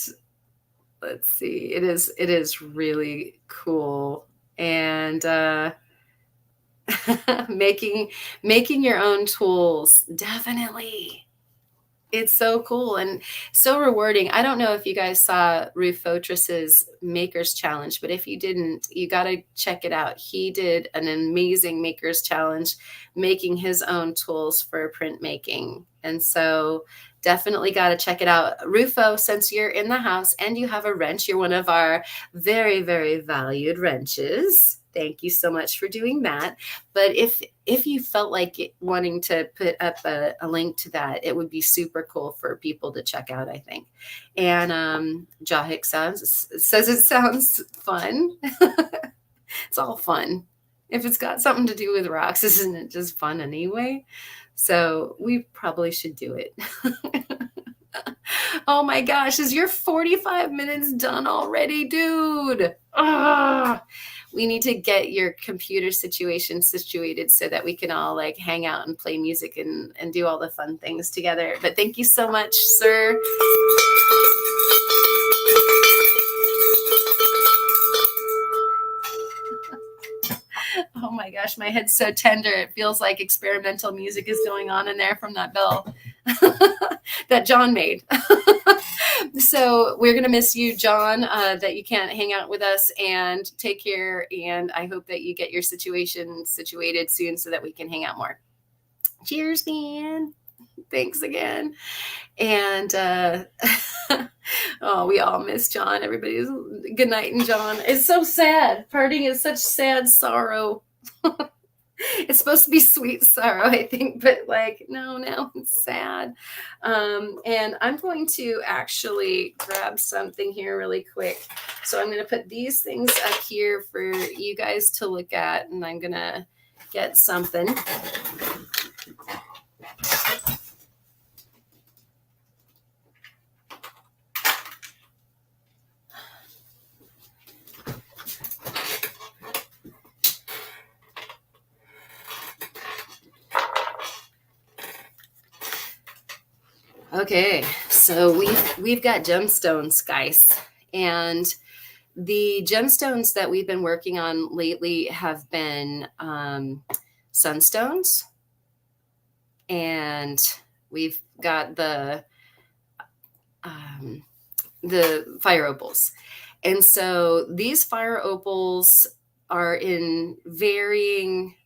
let's see, it is really cool. And making your own tools, definitely. It's so cool and so rewarding. I don't know if you guys saw Ruth Fotris's Makers Challenge, but if you didn't, you got to check it out. He did an amazing Makers Challenge, making his own tools for printmaking. And so definitely got to check it out. Rufo, since you're in the house and you have a wrench, you're one of our very, very valued wrenches. Thank you so much for doing that. But if you felt like wanting to put up a link to that, it would be super cool for people to check out, I think. And Jahik says it sounds fun. It's all fun. If it's got something to do with rocks, isn't it just fun anyway? So we probably should do it. Oh my gosh, is your 45 minutes done already, dude? We need to get your computer situation situated so that we can all like hang out and play music and do all the fun things together. But thank you so much, sir. Oh my gosh, my head's so tender. It feels like experimental music is going on in there from that bell that John made. So we're going to miss you, John, that you can't hang out with us, and take care. And I hope that you get your situation situated soon so that we can hang out more. Cheers, man. Thanks again. And oh, we all miss John. Everybody's good night. And John, it's so sad. Parting is such sad sorrow. It's supposed to be sweet sorrow, I think, but like, no, it's sad. And I'm going to actually grab something here really quick. So I'm going to put these things up here for you guys to look at, and I'm going to get something. Okay, so we've got gemstones, guys, and the gemstones that we've been working on lately have been sunstones, and we've got the fire opals. And so these fire opals are in varying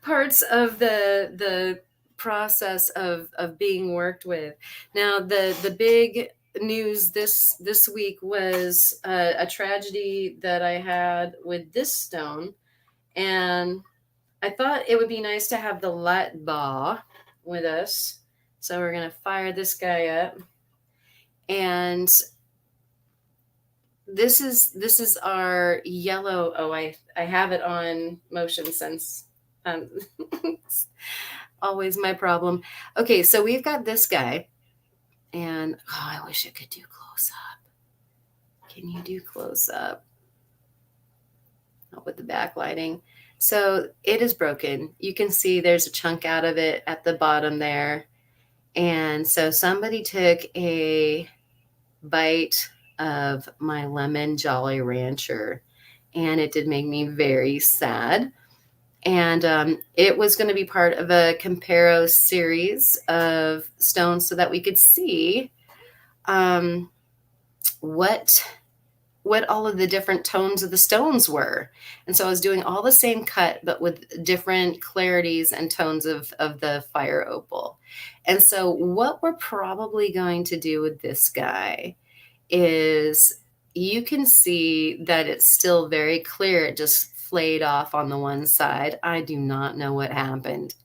parts of the process of being worked with. Now, the big news this week was a tragedy that I had with this stone, and I thought it would be nice to have the light bar with us. So we're gonna fire this guy up, and this is our yellow. Oh, I have it on motion since always my problem. Okay, so we've got this guy, and oh, I wish I could do close up. Can you do close up? Not with the backlighting. So it is broken. You can see there's a chunk out of it at the bottom there. And so somebody took a bite of my lemon Jolly Rancher, and it did make me very sad. And it was going to be part of a comparo series of stones so that we could see um, what all of the different tones of the stones were. And so I was doing all the same cut, but with different clarities and tones of the fire opal. And so what we're probably going to do with this guy is, you can see that it's still very clear. It just flayed off on the one side. I do not know what happened.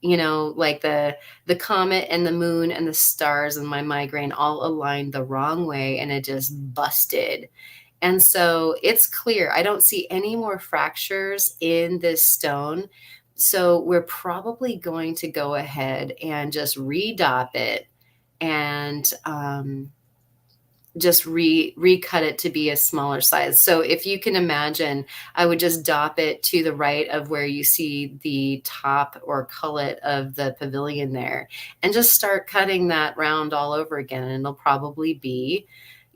You know, like the comet and the moon and the stars and my migraine all aligned the wrong way, and it just busted. And so it's clear. I don't see any more fractures in this stone. So we're probably going to go ahead and just redop it and just recut it to be a smaller size. So if you can imagine, I would just dop it to the right of where you see the top or cullet of the pavilion there, and just start cutting that round all over again. And it'll probably be,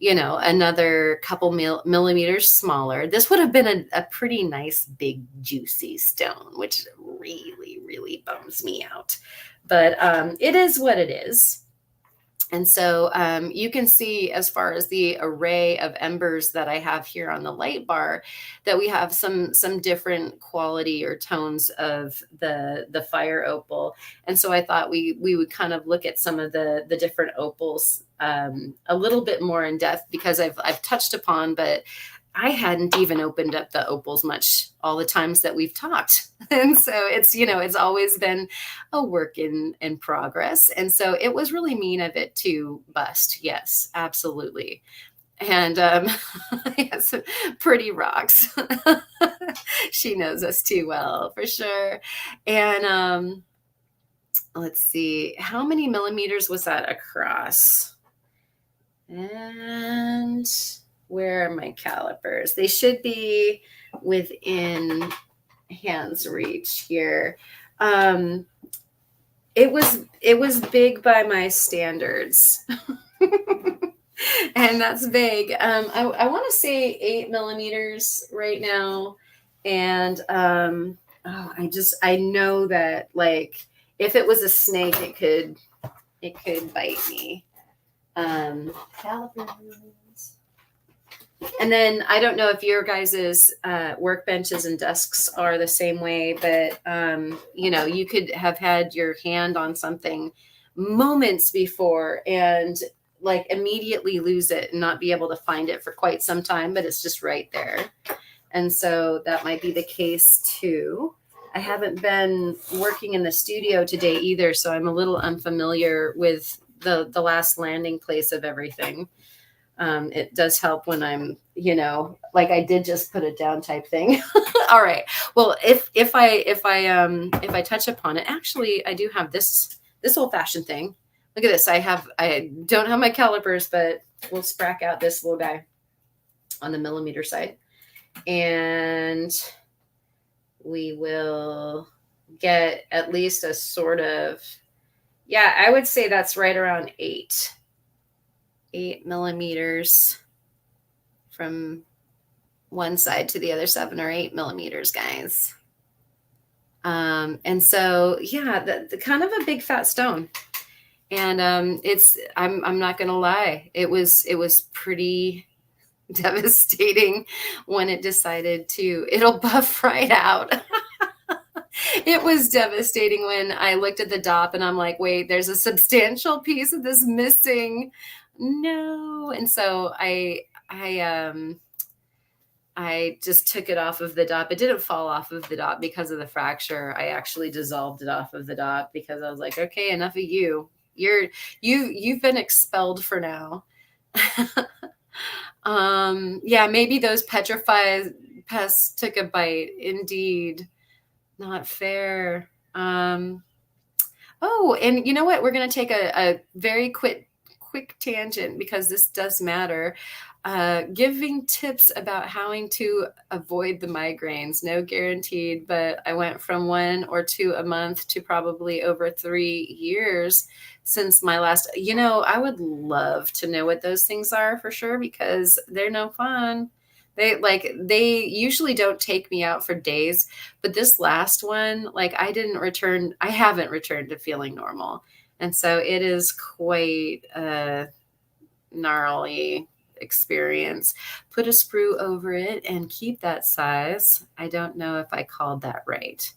you know, another couple millimeters smaller. This would have been a pretty nice, big, juicy stone, which really, really bums me out. But it is what it is. And so you can see, as far as the array of embers that I have here on the light bar, that we have some different quality or tones of the fire opal. And so I thought we would kind of look at some of the different opals a little bit more in depth, because I've touched upon, but I hadn't even opened up the opals much all the times that we've talked. And so it's, you know, it's always been a work in progress. And so it was really mean of it to bust. Yes, absolutely. And yes, pretty rocks. She knows us too well, for sure. And let's see, how many millimeters was that across? And where are my calipers? They should be within hand's reach here. It was big by my standards. And that's vague. I want to say 8 millimeters right now. And I know that, like, if it was a snake, it could bite me. Calipers. And then I don't know if your guys's workbenches and desks are the same way, but you know, you could have had your hand on something moments before and like immediately lose it and not be able to find it for quite some time, but it's just right there. And so that might be the case too. I haven't been working in the studio today either, so I'm a little unfamiliar with the last landing place of everything. It does help when I'm, you know, like I did just put it down type thing. All right. Well, if I touch upon it, actually, I do have this old fashioned thing. Look at this. I don't have my calipers, but we'll sprack out this little guy on the millimeter side, and we will get at least a sort of, yeah, I would say that's right around 8 millimeters from one side to the other, 7 or 8 millimeters, guys. And so, yeah, the kind of a big fat stone. And I'm not gonna lie, it was pretty devastating when it decided it'll buff right out. It was devastating when I looked at the dop and I'm like, wait, there's a substantial piece of this missing. No. And so I just took it off of the dop. It didn't fall off of the dop because of the fracture. I actually dissolved it off of the dop because I was like, okay, enough of you. You've been expelled for now. Yeah, maybe those petrified pests took a bite. Indeed. Not fair. Oh, and you know what? We're going to take a very quick tangent because this does matter. Giving tips about how to avoid the migraines. No guaranteed, but I went from 1 or 2 a month to probably over 3 years since my last. I would love to know what those things are for sure because they're no fun. They usually don't take me out for days, but this last one, like I haven't returned to feeling normal. And so it is quite a gnarly experience. Put a sprue over it and keep that size. I don't know if I called that right.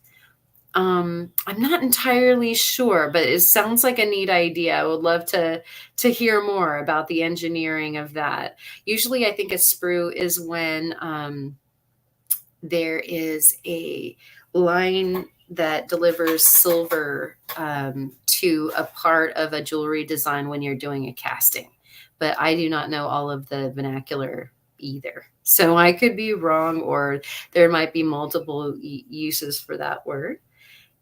I'm not entirely sure, but it sounds like a neat idea. I would love to hear more about the engineering of that. Usually I think a sprue is when there is a line that delivers silver to a part of a jewelry design when you're doing a casting. But I do not know all of the vernacular either. So I could be wrong, or there might be multiple uses for that word.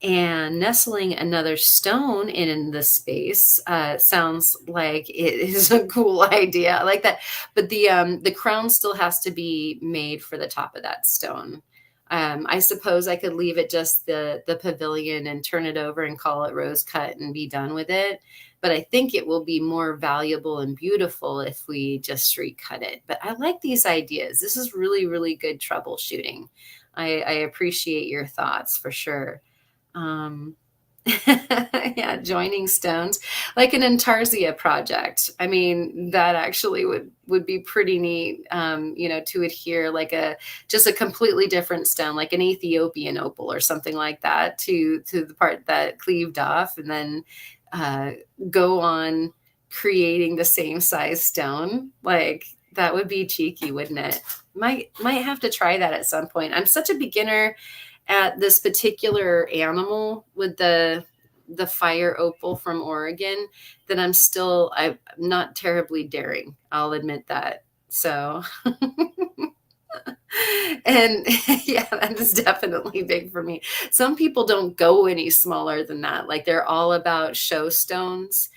And nestling another stone in the space sounds like it is a cool idea. I like that, but the crown still has to be made for the top of that stone. I suppose I could leave it just the pavilion and turn it over and call it rose cut and be done with it. But I think it will be more valuable and beautiful if we just street cut it. But I like these ideas. This is really, really good troubleshooting. I appreciate your thoughts for sure. Um, yeah, joining stones like an intarsia project. I mean, that actually would be pretty neat. To adhere like just a completely different stone, like an Ethiopian opal or something like that, to the part that cleaved off, and then uh, go on creating the same size stone. Like that would be cheeky, wouldn't it? Might have to try that at some point. I'm such a beginner at this particular animal with the fire opal from Oregon that I'm not terribly daring. I'll admit that. So, and yeah, that is definitely big for me. Some people don't go any smaller than that. Like they're all about show stones.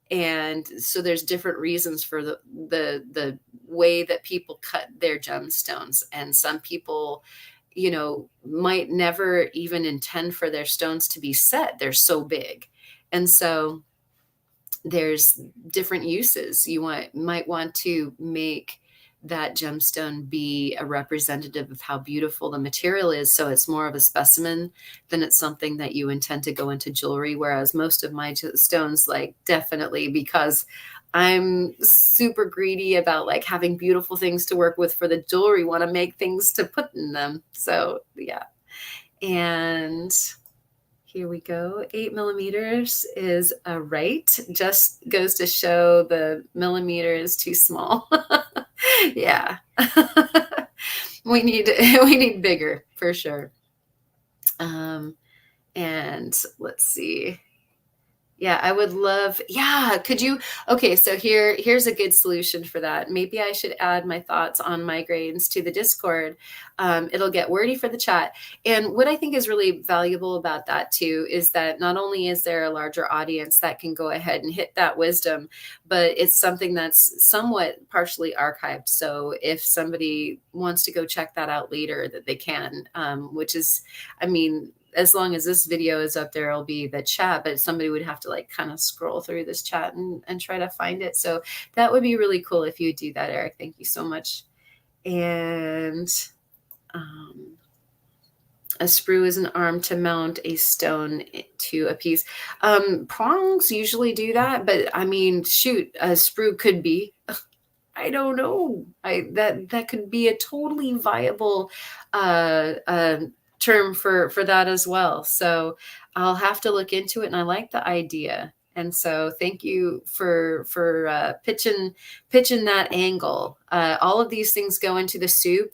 And so there's different reasons for the way that people cut their gemstones. And some people might never even intend for their stones to be set. They're so big. And so there's different uses. Might want to make that gemstone be a representative of how beautiful the material is. So it's more of a specimen than it's something that you intend to go into jewelry. Whereas most of my stones, like definitely because I'm super greedy about like having beautiful things to work with for the jewelry, want to make things to put in them. So yeah. And here we go. 8 millimeters is a right. Just goes to show the millimeter is too small. Yeah. we need bigger for sure. And let's see. Yeah, I would love. Yeah, could you? Okay, so here's a good solution for that. Maybe I should add my thoughts on migraines to the Discord. It'll get wordy for the chat. And what I think is really valuable about that too is that not only is there a larger audience that can go ahead and hit that wisdom, but it's something that's somewhat partially archived. So if somebody wants to go check that out later, that they can, which is, I mean, as long as this video is up there, it'll be the chat, but somebody would have to like kind of scroll through this chat and try to find it. So that would be really cool if you do that, Eric. Thank you so much. And a sprue is an arm to mount a stone to a piece. Prongs usually do that, but I mean, shoot, a sprue could be. I don't know. That could be a totally viable term for that as well. So I'll have to look into it, and I like the idea. And so thank you for pitching that angle. All of these things go into the soup.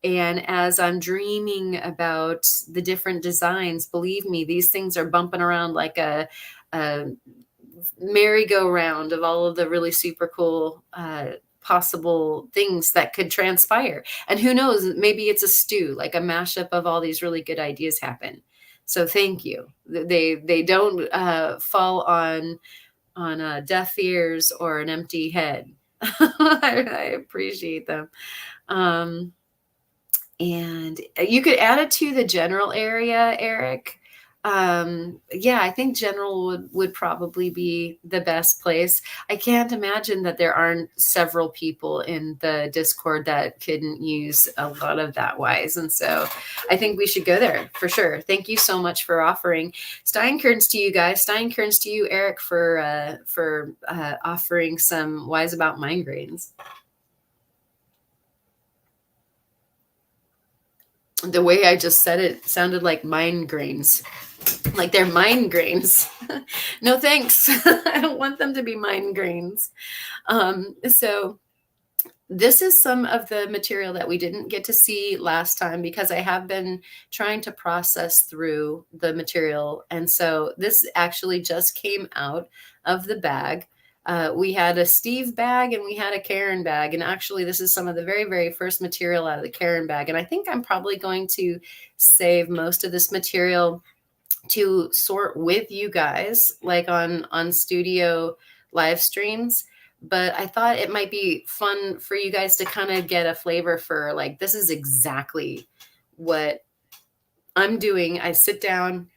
And as I'm dreaming about the different designs, believe me, these things are bumping around like a merry-go-round of all of the really super cool possible things that could transpire. And who knows, maybe it's a stew, like a mashup of all these really good ideas happen. So thank you. They don't fall on deaf ears or an empty head. I appreciate them. Um, and you could add it to the general area, Eric. Yeah, I think general would probably be the best place. I can't imagine that there aren't several people in the Discord that couldn't use a lot of that wise. And so I think we should go there for sure. Thank you so much for offering. Steinkerns to you guys. Steinkerns to you, Eric, for offering some wise about migraines. The way I just said it sounded like mind grains. Like they're mind grains. No thanks. I don't want them to be mind grains. So this is some of the material that we didn't get to see last time because I have been trying to process through the material. And so this actually just came out of the bag. We had a Steve bag and we had a Karen bag. And actually, this is some of the very, very first material out of the Karen bag. And I think I'm probably going to save most of this material to sort with you guys, like on studio live streams. But I thought it might be fun for you guys to kind of get a flavor for, like, this is exactly what I'm doing. I sit down,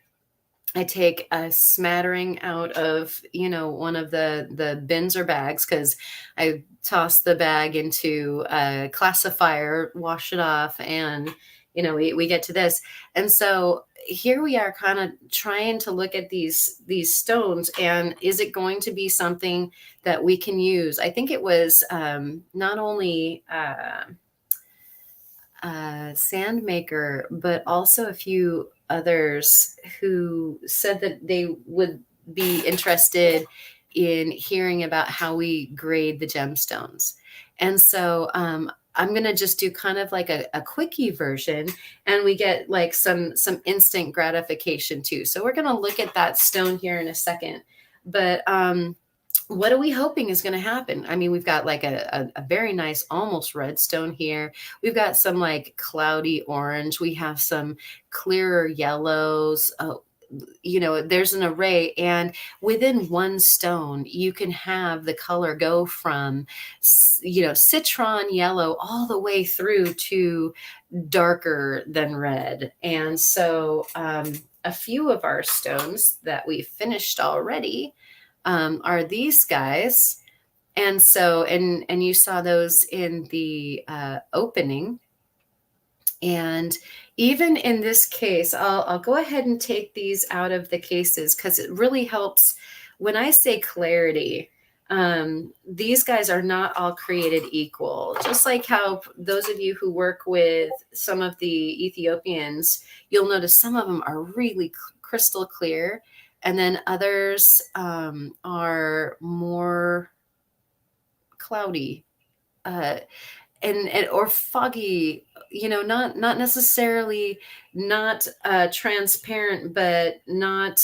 I take a smattering out of, one of the bins or bags, because I toss the bag into a classifier, wash it off, and we get to this. And so here we are kind of trying to look at these stones, and is it going to be something that we can use? I think it was not only Sandmaker, but also a few others who said that they would be interested in hearing about how we grade the gemstones. And so I'm going to just do kind of like a quickie version, and we get like some instant gratification too. So we're going to look at that stone here in a second. But what are we hoping is going to happen? I mean, we've got like a very nice, almost red stone here. We've got some like cloudy orange. We have some clearer yellows. There's an array. And within one stone, you can have the color go from, citron yellow all the way through to darker than red. And so a few of our stones that we finished already are these guys. And so, and you saw those in the opening. And even in this case, I'll go ahead and take these out of the cases because it really helps when I say clarity. These guys are not all created equal. Just like how those of you who work with some of the Ethiopians, you'll notice some of them are really crystal clear, and then others are more cloudy and or foggy. Not necessarily not transparent, but not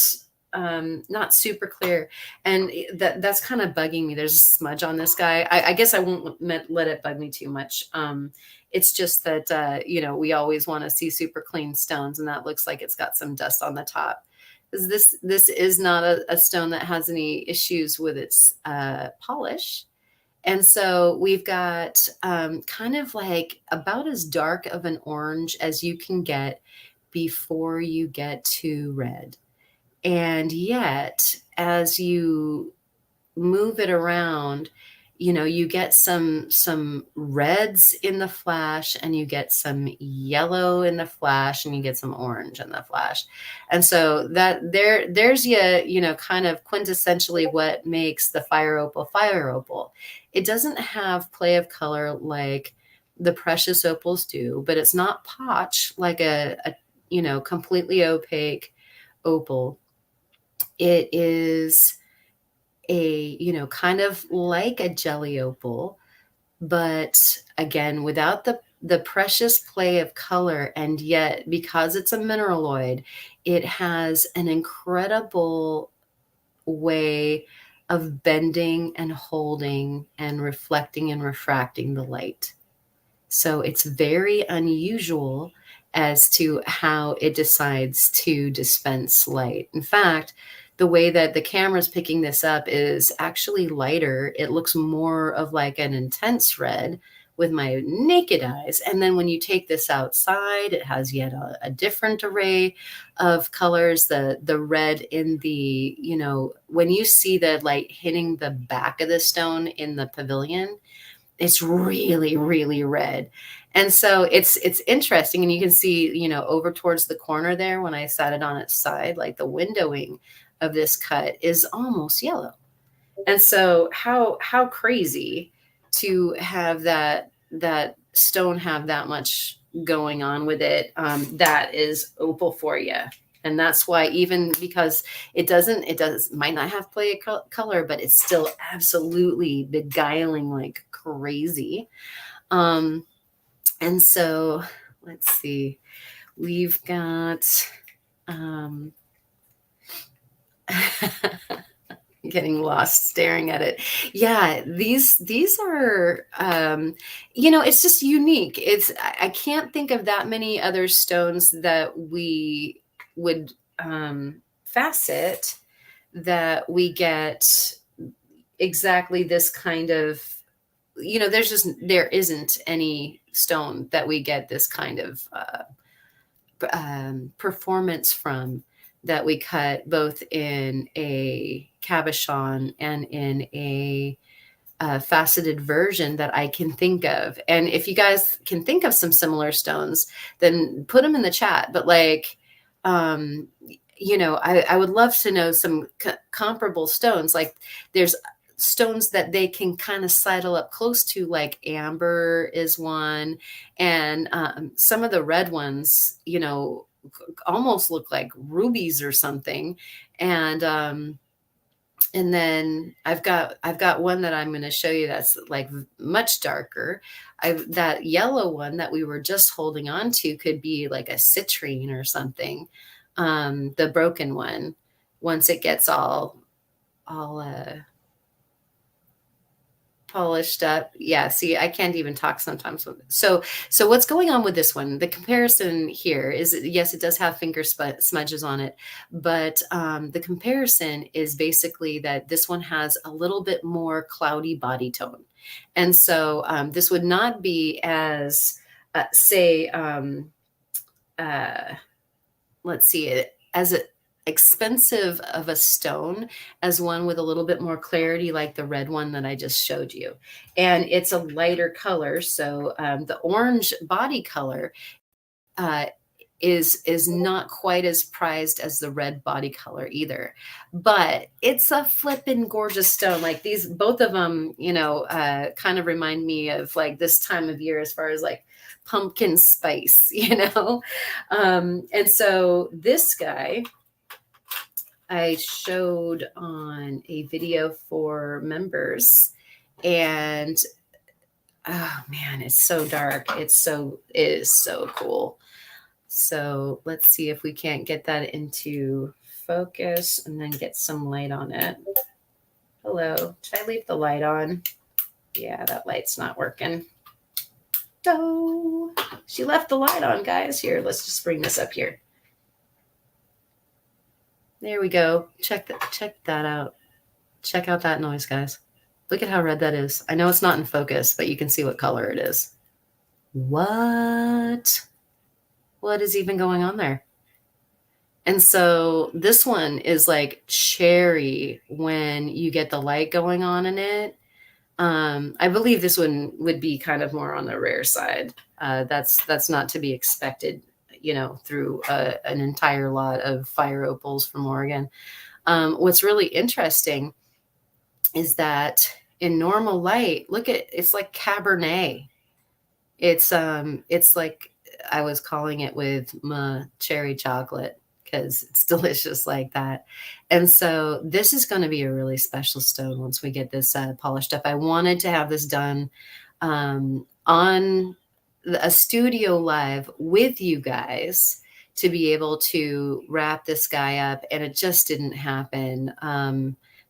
super clear. And that's kind of bugging me. There's a smudge on this guy. I guess I won't let it bug me too much. It's just that we always want to see super clean stones, and that looks like it's got some dust on the top. This is not a stone that has any issues with its polish. And so we've got kind of like about as dark of an orange as you can get before you get to red. And yet, as you move it around, you get some reds in the flash, and you get some yellow in the flash, and you get some orange in the flash. And so that there's kind of quintessentially what makes the fire opal. It doesn't have play of color like the precious opals do, but it's not potch like a completely opaque opal. It is kind of like a jelly opal, but again, without the precious play of color. And yet, because it's a mineraloid, it has an incredible way of bending and holding and reflecting and refracting the light. So it's very unusual as to how it decides to dispense light. In fact, the way that the camera's picking this up is actually lighter. It looks more of like an intense red with my naked eyes. And then when you take this outside, it has yet a different array of colors. The red in the, you know, when you see the light hitting the back of the stone in the pavilion, it's really, really red. And so it's interesting. And you can see, you know, over towards the corner there, when I sat it on its side, like the windowing of this cut is almost yellow. And so how crazy to have that stone have that much going on with it. That is opal for you. And that's why, even because it might not have play a color, but it's still absolutely beguiling like crazy. And so let's see, we've got, getting lost staring at it. Yeah, these are, you know, it's just unique. I can't think of that many other stones that we would facet that we get exactly this kind of, you know, there isn't any stone that we get this kind of performance from, that we cut both in a cabochon and in a faceted version that I can think of. And if you guys can think of some similar stones, then put them in the chat. But like, you know, I would love to know some comparable stones. Like there's stones that they can kind of sidle up close to, like amber is one. And some of the red ones, you know, almost look like rubies or something. And then I've got one that I'm going to show you that's like much darker. That yellow one that we were just holding on to could be like a citrine or something. The broken one, once it gets all polished up. Yeah, see, I can't even talk sometimes. So what's going on with this one? The comparison here is, yes, it does have finger smudges on it, but the comparison is basically that this one has a little bit more cloudy body tone. And so this would not be as, say, let's see, as expensive of a stone as one with a little bit more clarity, like the red one that I just showed you. And it's a lighter color. So the orange body color is not quite as prized as the red body color either, but it's a flippin' gorgeous stone. Like these, both of them, you know, kind of remind me of like this time of year as far as like pumpkin spice, you know? And so this guy I showed on a video for members, and oh man, it's so dark. It is so cool. So let's see if we can't get that into focus and then get some light on it. Hello, should I leave the light on? Yeah, that light's not working. Oh, she left the light on, guys. Here, let's just bring this up here. There we go. Check that out. Check out that noise, guys. Look at how red that is. I know it's not in focus, but you can see what color it is. What is even going on there? And so this one is like cherry when you get the light going on in it. I believe this one would be kind of more on the rare side. That's not to be expected, you know, through an entire lot of fire opals from Oregon. What's really interesting is that in normal light, look at, it's like Cabernet. It's like, I was calling it with my cherry chocolate because it's delicious like that. And so this is going to be a really special stone once we get this polished up. I wanted to have this done on a studio live with you guys to be able to wrap this guy up, and it just didn't happen.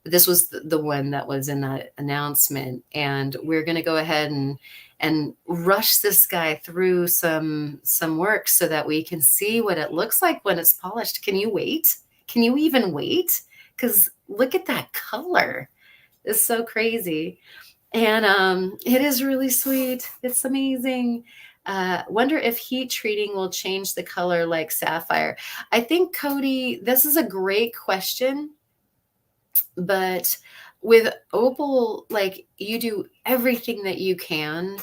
this was the one that was in that announcement, and we're going to go ahead and rush this guy through some work so that we can see what it looks like when it's polished. Can you wait? Can you even wait? Because look at that color. It's so crazy. And it is really sweet. It's amazing. Wonder if heat treating will change the color like sapphire. I think, Cody, this is a great question, but with opal, like, you do everything that you can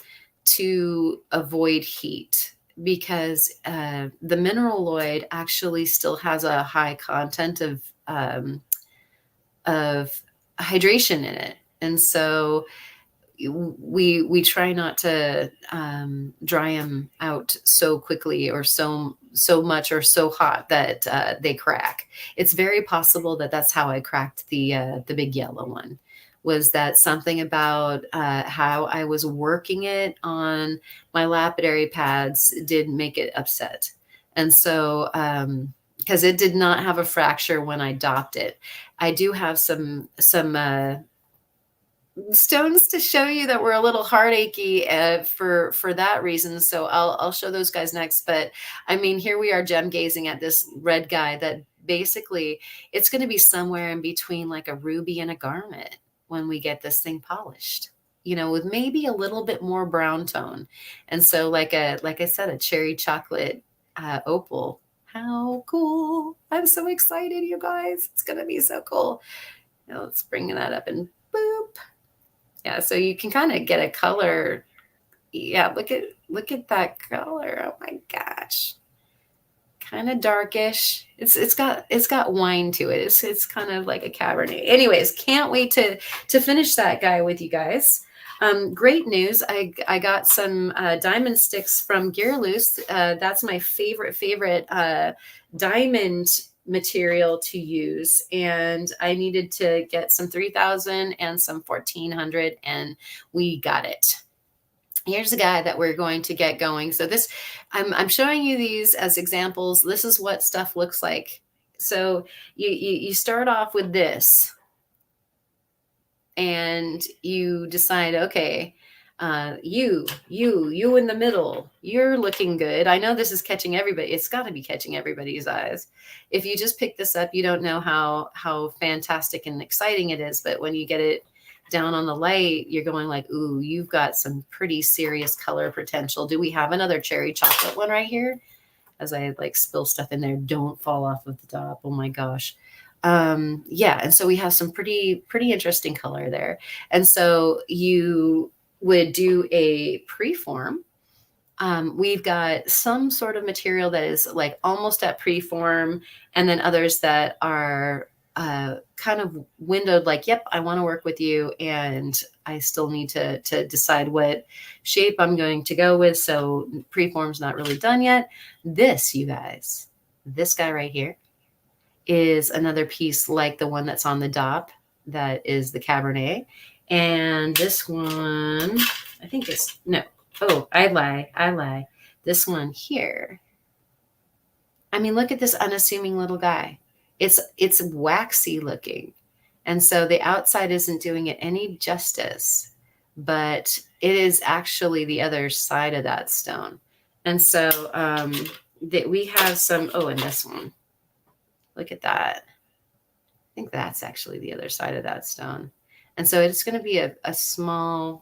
to avoid heat, because the mineraloid actually still has a high content of hydration in it. And so we try not to dry them out so quickly, or so much, or so hot that they crack. It's very possible that that's how I cracked the big yellow one. Was that something about how I was working it on my lapidary pads did make it upset. And so because it did not have a fracture when I dopped it. I do have some stones to show you that were a little heartachy for that reason. So I'll show those guys next. But I mean, here we are gem gazing at this red guy that basically it's going to be somewhere in between like a ruby and a garnet when we get this thing polished, with maybe a little bit more brown tone. And so like I said, a cherry chocolate opal. How cool. I'm so excited, you guys. It's going to be so cool. Now let's bring that up and boop. Yeah, so you can kind of get a color. Yeah, look at that color. Oh my gosh. Kind of darkish. It's got wine to it. It's kind of like a Cabernet. Anyways, can't wait to finish that guy with you guys. Great news. I got some diamond sticks from Gear Loose. That's my favorite diamond material to use, and I needed to get some 3,000 and some 1,400, and we got it. Here's the guy that we're going to get going. So this, I'm showing you these as examples. This is what stuff looks like. So you start off with this, and you decide, okay, you in the middle, you're looking good. I know this is catching everybody. It's got to be catching everybody's eyes. If you just pick this up, you don't know how fantastic and exciting it is. But when you get it down on the light, you're going like, ooh, you've got some pretty serious color potential. Do we have another cherry chocolate one right here? As I like spill stuff in there, don't fall off of the top. Oh my gosh. Yeah. And so we have some pretty interesting color there. And so you would do a preform. We've got some sort of material that is like almost at preform, and then others that are kind of windowed, like, yep, I want to work with you, and I still need to decide what shape I'm going to go with. So preform's not really done yet. This, you guys, this guy right here is another piece like the one that's on the dop. That is the Cabernet. And this one, I think it's, no. Oh, I lie. This one here. I mean, look at this unassuming little guy. It's waxy looking. And so the outside isn't doing it any justice, but it is actually the other side of that stone. And so that we have some, oh, and this one. Look at that. I think that's actually the other side of that stone. And so it's going to be a small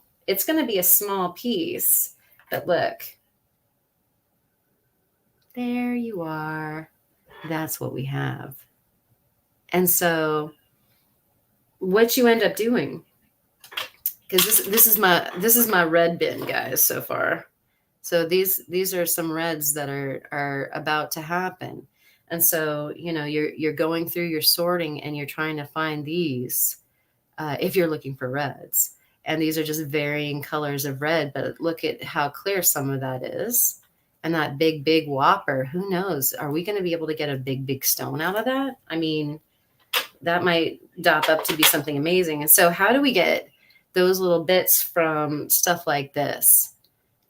piece, but look, there you are. That's what we have. And so what you end up doing, because this is my red bin, guys, so far. So these are some reds that are about to happen. And so, you're going through your sorting and you're trying to find these if you're looking for reds. And these are just varying colors of red, but look at how clear some of that is. And that big whopper, who knows? Are we going to be able to get a big stone out of that? I mean, that might dop up to be something amazing. And so how do we get those little bits from stuff like this?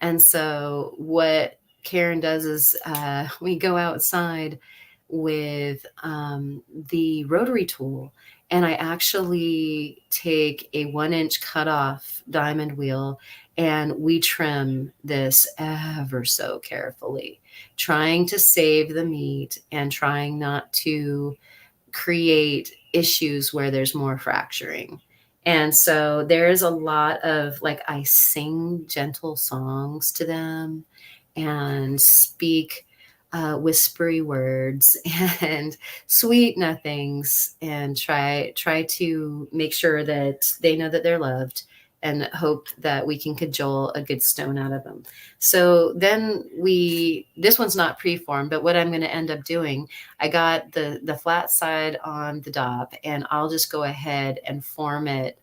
And so what Karen does is we go outside with the rotary tool, and I actually take a 1-inch cutoff diamond wheel, and we trim this ever so carefully, trying to save the meat and trying not to create issues where there's more fracturing. And so there is a lot of like, I sing gentle songs to them and speak whispery words and sweet nothings, and try to make sure that they know that they're loved, and hope that we can cajole a good stone out of them. So then this one's not preformed, but what I'm going to end up doing, I got the flat side on the dop, and I'll just go ahead and form it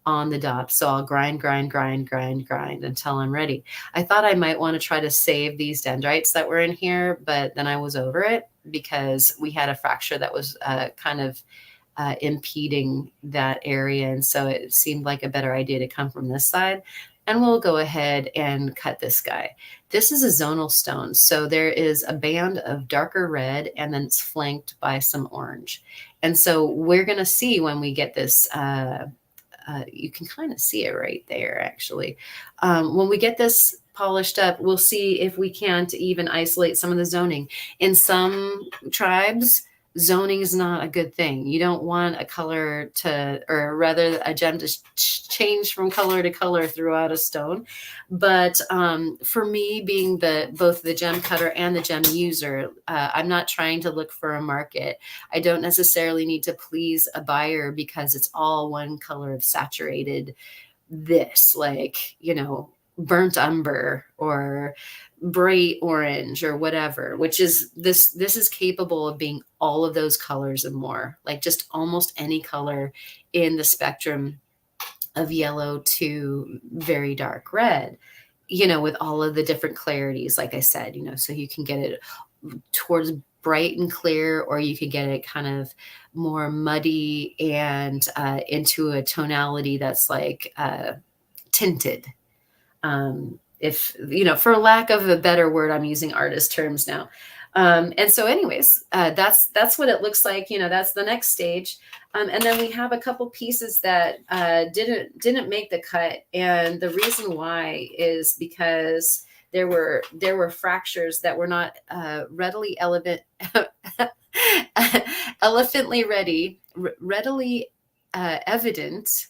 on the dop. So I'll grind until I'm ready. I thought I might want to try to save these dendrites that were in here, but then I was over it because we had a fracture that was kind of impeding that area. And so it seemed like a better idea to come from this side. And we'll go ahead and cut this guy. This is a zonal stone. So there is a band of darker red, and then it's flanked by some orange. And so we're going to see when we get this, you can kind of see it right there, actually. When we get this polished up, we'll see if we can't even isolate some of the zoning. In some tribes, zoning is not a good thing. You don't want a color to, or rather a gem to change from color to color throughout a stone. But for me, being both the gem cutter and the gem user, I'm not trying to look for a market. I don't necessarily need to please a buyer because it's all one color of saturated this, like, burnt umber or bright orange or whatever, which is this is capable of being all of those colors and more, like just almost any color in the spectrum of yellow to very dark red, with all of the different clarities, like I said, so you can get it towards bright and clear, or you could get it kind of more muddy and into a tonality that's like tinted. If, for lack of a better word, I'm using artist terms now. And so anyways, that's what it looks like. That's the next stage. And then we have a couple pieces that didn't make the cut. And the reason why is because there were fractures that were not readily readily evident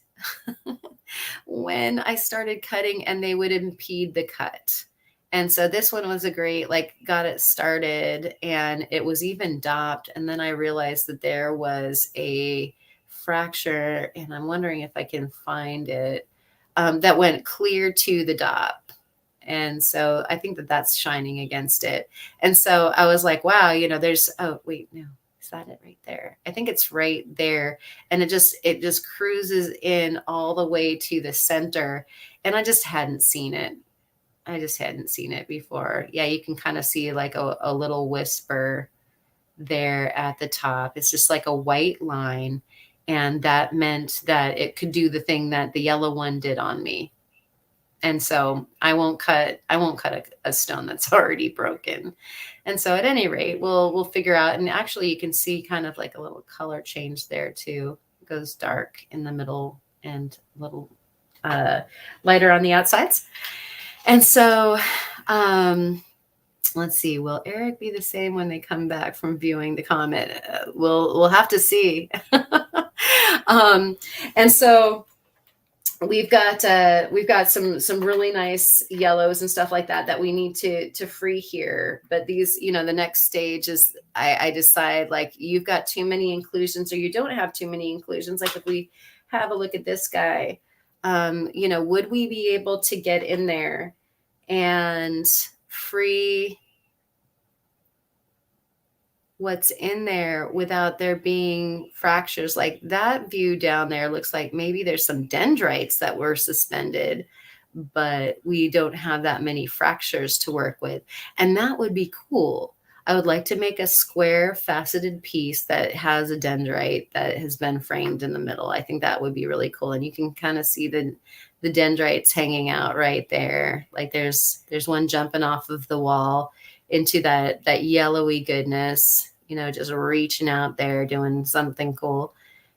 when I started cutting, and they would impede the cut. And so this one was a great, got it started, and it was even dopped. And then I realized that there was a fracture, and I'm wondering if I can find it, that went clear to the dop. And so I think that that's shining against it. And so I was like, wow, oh, wait, no. Is that it right there? I think it's right there. And it just cruises in all the way to the center. And I just hadn't seen it. Before. Yeah, you can kind of see like a little whisper there at the top. It's just like a white line. And that meant that it could do the thing that the yellow one did on me. And so I won't cut a stone that's already broken. And so at any rate, we'll figure out. And actually you can see kind of like a little color change there too. It goes dark in the middle and a little lighter on the outsides. And so let's see, will Eric be the same when they come back from viewing the comet? We'll have to see. And so we've got some really nice yellows and stuff like that we need to free here. But these, the next stage is I decide, like, you've got too many inclusions or you don't have too many inclusions. Like if we have a look at this guy, would we be able to get in there and free what's in there without there being fractures? Like that view down there looks like maybe there's some dendrites that were suspended, but we don't have that many fractures to work with. And that would be cool. I would like to make a square faceted piece that has a dendrite that has been framed in the middle. I think that would be really cool. And you can kind of see the dendrites hanging out right there. Like there's one jumping off of the wall into that yellowy goodness, just reaching out there, doing something cool.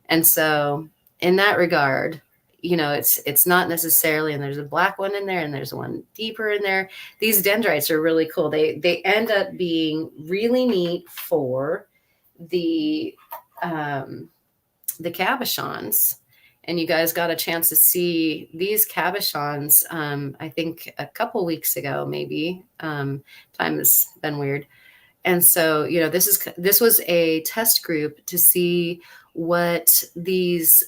And so in that regard, it's not necessarily, and there's a black one in there and there's one deeper in there. These dendrites are really cool. They end up being really neat for the cabochons. And you guys got a chance to see these cabochons, I think a couple weeks ago, maybe. Time has been weird. And so, this was a test group to see what these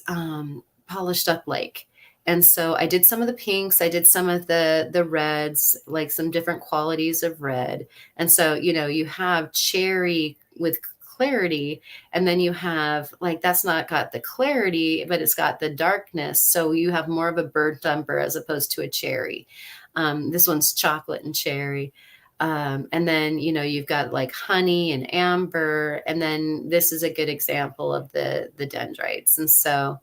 polished up like. And so I did some of the pinks, I did some of the reds, like some different qualities of red. And so, you have cherry with clarity, and then you have like, that's not got the clarity, but it's got the darkness. So you have more of a burnt umber as opposed to a cherry. This one's chocolate and cherry. And then, you've got like honey and amber. And then this is a good example of the dendrites. And so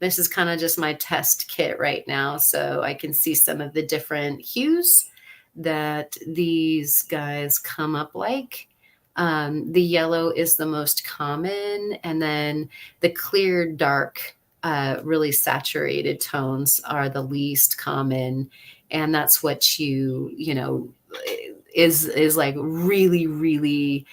this is kind of just my test kit right now. So I can see some of the different hues that these guys come up like. The yellow is the most common. And then the clear, dark, really saturated tones are the least common. And that's what is like really, really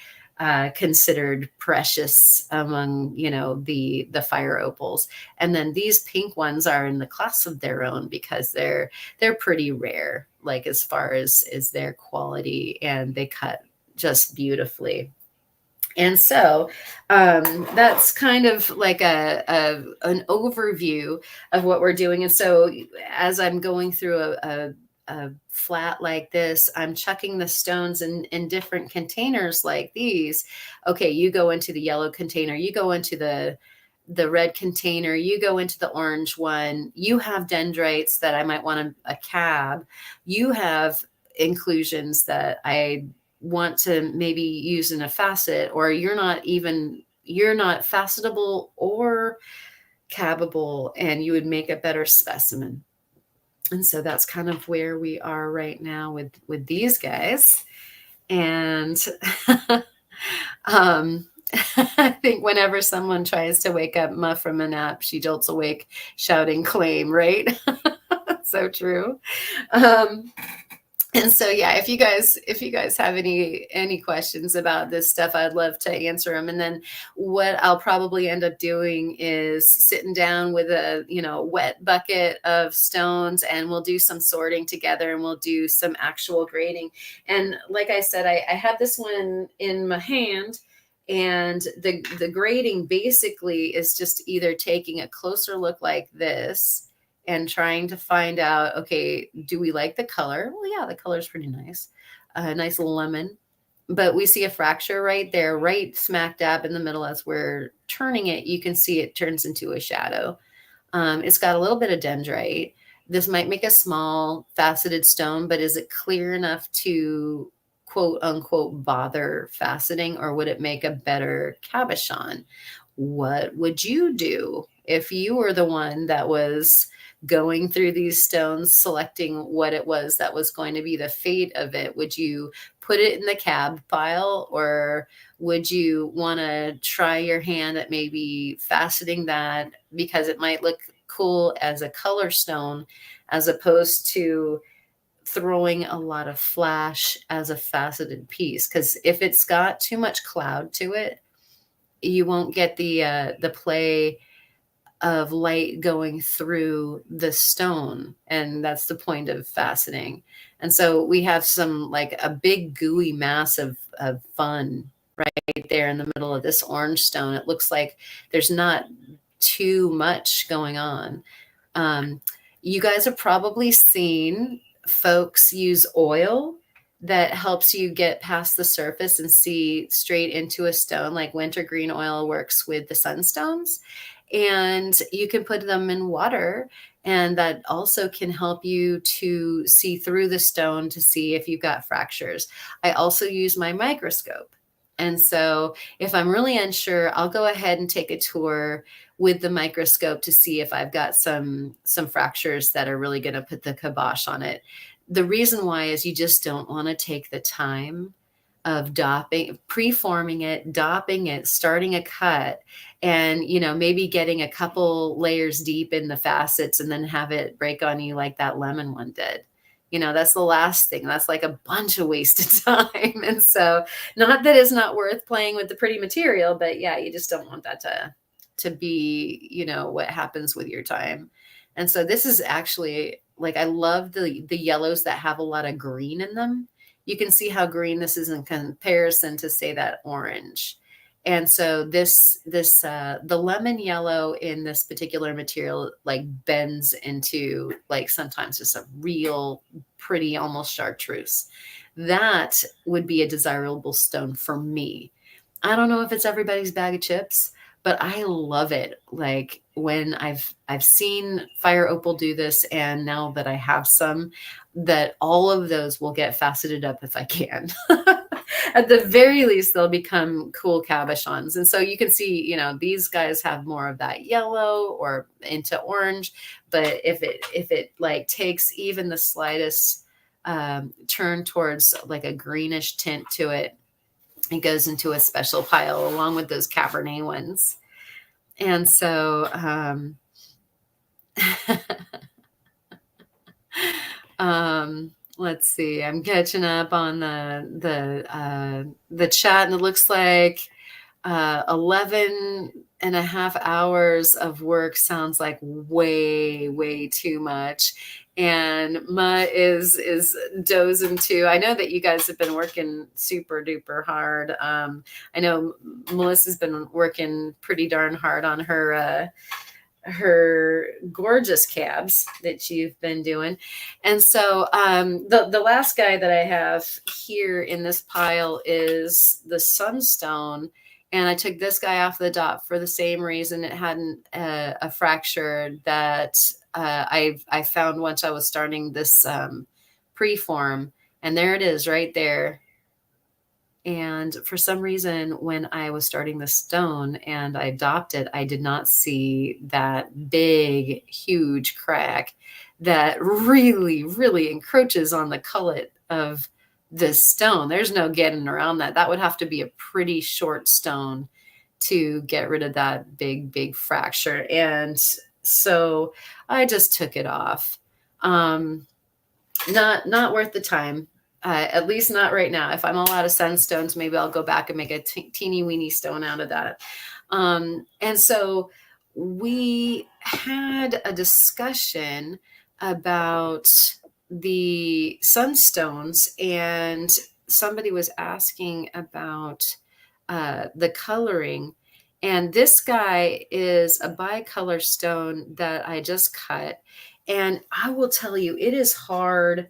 considered precious among the fire opals. And then these pink ones are in the class of their own because they're pretty rare, like as far as their quality, and they cut just beautifully. And so that's kind of like an overview of what we're doing. And so as I'm going through a flat like this, I'm chucking the stones in different containers like these. Okay, you go into the yellow container, you go into the red container, you go into the orange one, you have dendrites that I might want a cab, you have inclusions that I want to maybe use in a facet, or you're not facetable or cabable, and you would make a better specimen. And so that's kind of where we are right now with these guys. And I think whenever someone tries to wake up Muff from a nap, she jolts awake shouting claim, right? So true. And so, yeah, if you guys have any questions about this stuff, I'd love to answer them. And then what I'll probably end up doing is sitting down with a wet bucket of stones, and we'll do some sorting together, and we'll do some actual grading. And like I said, I have this one in my hand, and the grading basically is just either taking a closer look like this and trying to find out, okay, do we like the color? Well, yeah, the color is pretty nice. A nice lemon. But we see a fracture right there, right smack dab in the middle. As we're turning it, you can see it turns into a shadow. It's got a little bit of dendrite. This might make a small faceted stone, but is it clear enough to quote unquote bother faceting, or would it make a better cabochon? What would you do if you were the one that was going through these stones, selecting what it was that was going to be the fate of it? Would you put it in the cab pile, or would you want to try your hand at maybe faceting that because it might look cool as a color stone, as opposed to throwing a lot of flash as a faceted piece? Because if it's got too much cloud to it, you won't get the play of light going through the stone. And that's the point of faceting. And so we have some, like a big gooey mass of fun right there in the middle of this orange stone. It looks like there's not too much going on. You guys have probably seen folks use oil that helps you get past the surface and see straight into a stone, like wintergreen oil works with the sunstones. And you can put them in water, and that also can help you to see through the stone to see if you've got fractures. I also use my microscope. And so if I'm really unsure, I'll go ahead and take a tour with the microscope to see if I've got some fractures that are really going to put the kibosh on it. The reason why is you just don't want to take the time of preforming it, dopping it, starting a cut, and, you know, maybe getting a couple layers deep in the facets and then have it break on you like that lemon one did. You know, that's the last thing. That's like a bunch of wasted time. And so, not that it's not worth playing with the pretty material, but yeah, you just don't want that to be, you know, what happens with your time. And so this is actually like, I love the yellows that have a lot of green in them. You can see how green this is in comparison to, say, that orange. And so the lemon yellow in this particular material like bends into like sometimes just a real pretty, almost chartreuse. That would be a desirable stone for me. I don't know if it's everybody's bag of chips, but I love it. Like when I've seen Fire Opal do this, and now that I have some, that all of those will get faceted up if I can. At the very least, they'll become cool cabochons. And so you can see, you know, these guys have more of that yellow or into orange. But if it like takes even the slightest turn towards like a greenish tint to it, it goes into a special pile along with those Cabernet ones. And so, let's see, I'm catching up on the chat, and it looks like 11 and a half hours of work sounds like way too much. And Ma is dozing too. I know that you guys have been working super duper hard. I know Melissa's been working pretty darn hard on her gorgeous cabs that you've been doing. And so the last guy that I have here in this pile is the Sunstone. And I took this guy off the dot for the same reason. It hadn't a fracture that I found once I was starting this preform. And there it is right there. And for some reason, when I was starting the stone and I dopped it, I did not see that big, huge crack that really encroaches on the cullet of this stone. There's no getting around that. That would have to be a pretty short stone to get rid of that big fracture. And so I just took it off. Not worth the time. At least not right now. If I'm allowed of sunstones, maybe I'll go back and make a teeny weeny stone out of that. And so we had a discussion about the sunstones, and somebody was asking about the coloring. And this guy is a bicolor stone that I just cut. And I will tell you, it is hard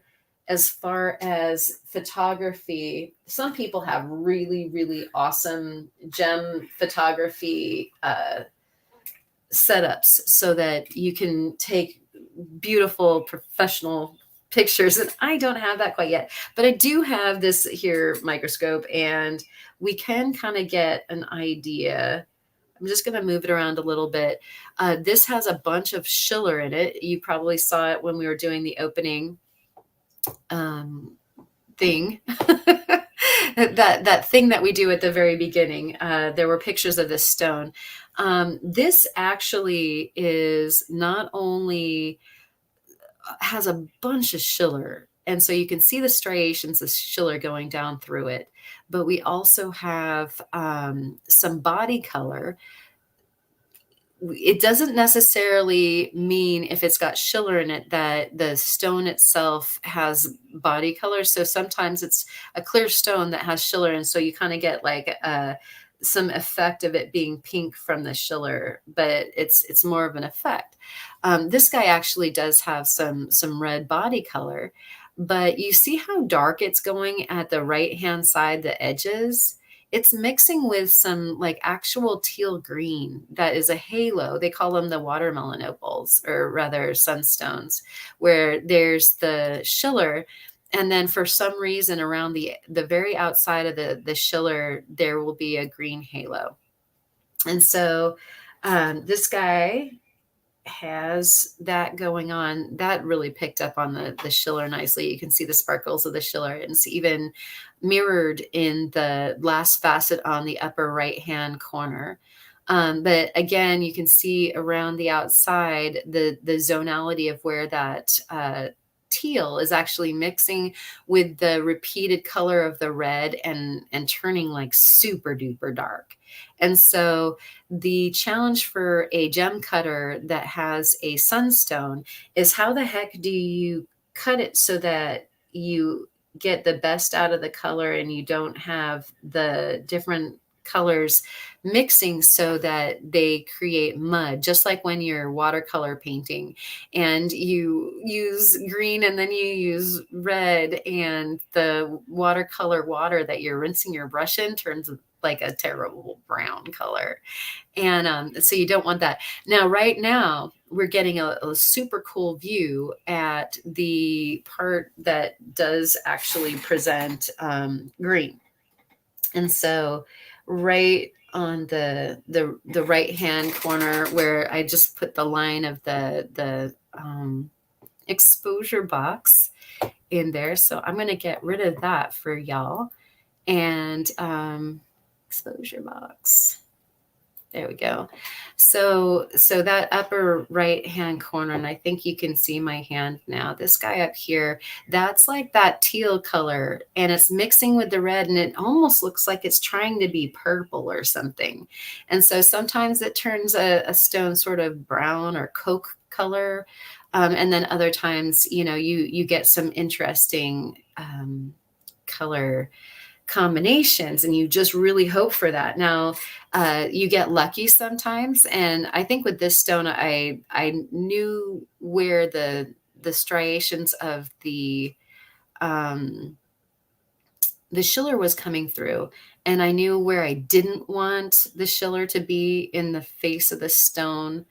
as far as photography. Some people have really awesome gem photography setups so that you can take beautiful professional pictures. And I don't have that quite yet, but I do have this here microscope, and we can kind of get an idea. I'm just going to move it around a little bit. This has a bunch of schiller in it. You probably saw it when we were doing the opening thing. that thing that we do at the very beginning. There were pictures of this stone. This actually is not only has a bunch of schiller, and so you can see the striations of schiller going down through it, but we also have some body color. It doesn't necessarily mean if it's got schiller in it that the stone itself has body color. So sometimes it's a clear stone that has schiller, and so you kind of get like some effect of it being pink from the schiller, but it's more of an effect. This guy actually does have some red body color, but you see how dark it's going at the right-hand side, the edges. It's mixing with some like actual teal green that is a halo. They call them the watermelon opals, or rather sunstones, where there's the schiller, and then for some reason around the very outside of the schiller, there will be a green halo. And so this guy has that going on. That really picked up on the schiller nicely. You can see the sparkles of the schiller, and it's even mirrored in the last facet on the upper right hand corner. But again, you can see around the outside the zonality of where that teal is actually mixing with the repeated color of the red and turning like super duper dark. And so the challenge for a gem cutter that has a sunstone is how the heck do you cut it so that you get the best out of the color and you don't have the different colors mixing so that they create mud, just like when you're watercolor painting and you use green and then you use red and the watercolor water that you're rinsing your brush in turns like a terrible brown color. And so you don't want that. Now, right now, we're getting a super cool view at the part that does actually present green. And so right on the right hand corner where I just put the line of the exposure box in there. So I'm going to get rid of that for y'all. And exposure box. There we go. So that upper right hand corner, and I think you can see my hand now, this guy up here, that's like that teal color and it's mixing with the red and it almost looks like it's trying to be purple or something. And so sometimes it turns a stone sort of brown or coke color. And then other times, you get some interesting color combinations and you just really hope for that. Now, you get lucky sometimes. And I think with this stone, I knew where the striations of the schiller was coming through. And I knew where I didn't want the schiller to be in the face of the stone,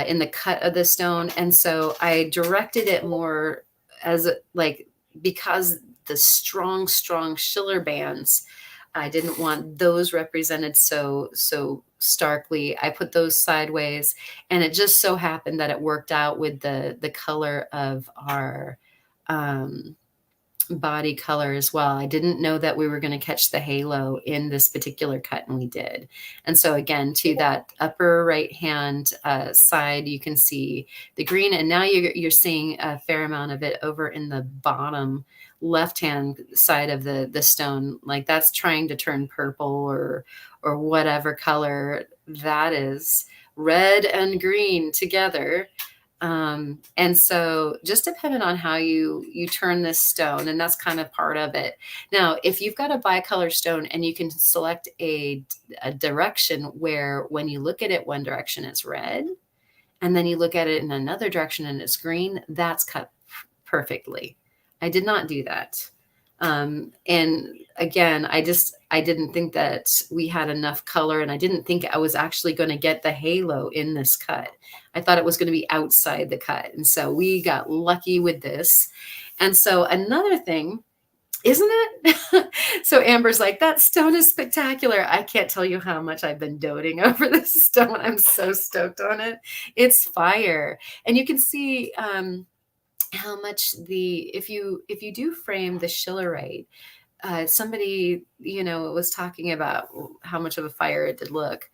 in the cut of the stone. And so I directed it more as like, because the strong schiller bands, I didn't want those represented so starkly. I put those sideways, and it just so happened that it worked out with the color of our body color as well. I didn't know that we were going to catch the halo in this particular cut, and we did. And so again, to that upper right hand side, you can see the green, and now you're seeing a fair amount of it over in the bottom left hand side of the stone. Like that's trying to turn purple or whatever color that is, red and green together. And so just depending on how you turn this stone, and that's kind of part of it. Now, if you've got a bicolor stone and you can select a direction where when you look at it one direction it's red, and then you look at it in another direction and it's green, that's cut perfectly. I did not do that. And again, I didn't think that we had enough color, and I didn't think I was actually going to get the halo in this cut. I thought it was going to be outside the cut. And so we got lucky with this. And so another thing, isn't it? So Amber's like, that stone is spectacular. I can't tell you how much I've been doting over this stone. I'm so stoked on it. It's fire. And you can see, how much if you do frame the schillerite, somebody was talking about how much of a fire it did look.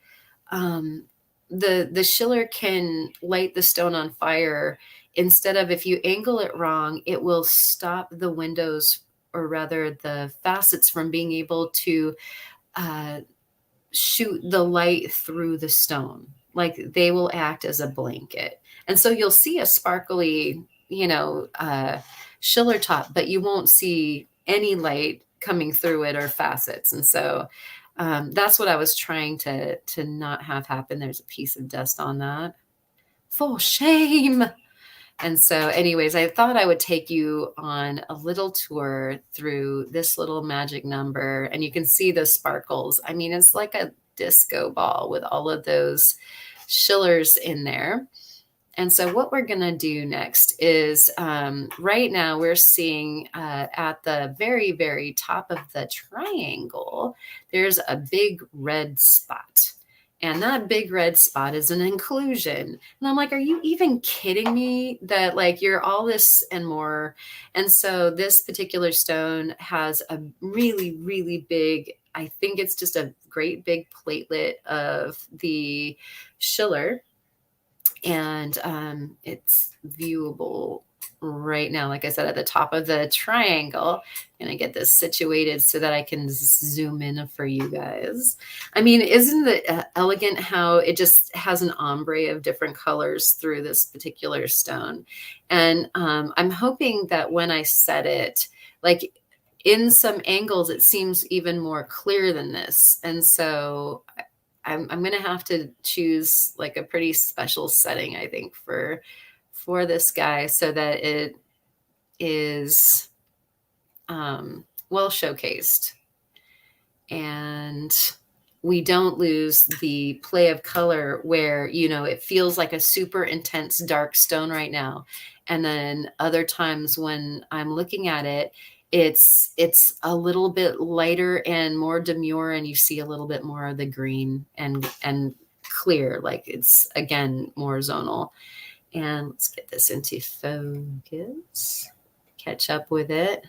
The schiller can light the stone on fire. Instead of, if you angle it wrong, it will stop the windows, or rather the facets, from being able to shoot the light through the stone. Like they will act as a blanket. And so you'll see a sparkly schiller top, but you won't see any light coming through it or facets. And so that's what I was trying to not have happen. There's a piece of dust on that. For shame. And so anyways, I thought I would take you on a little tour through this little magic number, and you can see those sparkles. I mean, it's like a disco ball with all of those schillers in there. And so what we're going to do next is, right now we're seeing at the very, very top of the triangle, there's a big red spot. And that big red spot is an inclusion. And I'm like, are you even kidding me that like you're all this and more? And so this particular stone has a really, really big I think it's just a great big platelet of the schiller, and it's viewable right now, like I said, at the top of the triangle. I'm gonna get this situated so that I can zoom in for you guys. I mean, isn't it elegant how it just has an ombre of different colors through this particular stone? And I'm hoping that when I set it, like in some angles, it seems even more clear than this. And so I'm gonna have to choose like a pretty special setting, I think, for this guy so that it is well showcased and we don't lose the play of color where, you know, it feels like a super intense dark stone right now. And then other times when I'm looking at it, it's a little bit lighter and more demure, and you see a little bit more of the green and clear, like it's again more zonal. And let's get this into focus, catch up with it.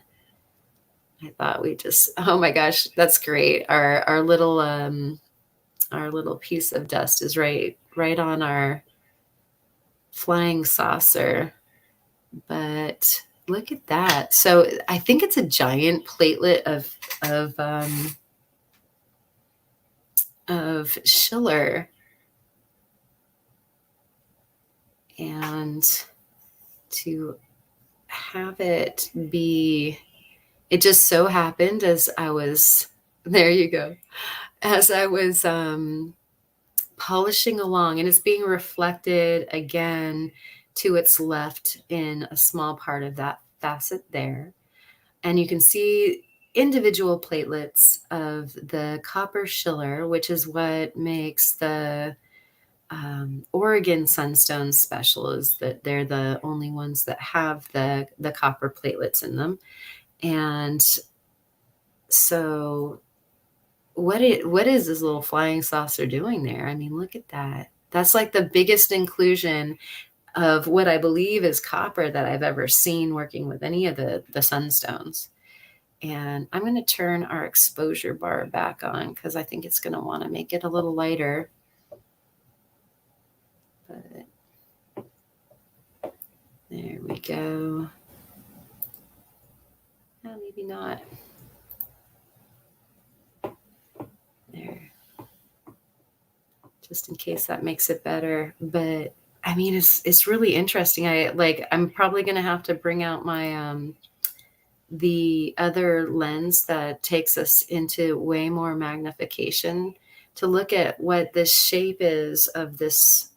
I thought we just, oh my gosh, that's great. Our little piece of dust is right on our flying saucer. But look at that. So I think it's a giant platelet of schiller. And to have it be, it just so happened as I was, there you go, as I was polishing along, and it's being reflected again to its left in a small part of that facet there. And you can see individual platelets of the copper schiller, which is what makes the Oregon sunstones special, is that they're the only ones that have the copper platelets in them. And so what is this little flying saucer doing there? I mean, look at that. That's like the biggest inclusion of what I believe is copper that I've ever seen working with any of the sunstones. And I'm going to turn our exposure bar back on because I think it's going to want to make it a little lighter. But there we go. Oh, maybe not. There. Just in case that makes it better. But I mean, it's really interesting. I'm probably going to have to bring out my the other lens that takes us into way more magnification to look at what this shape is of this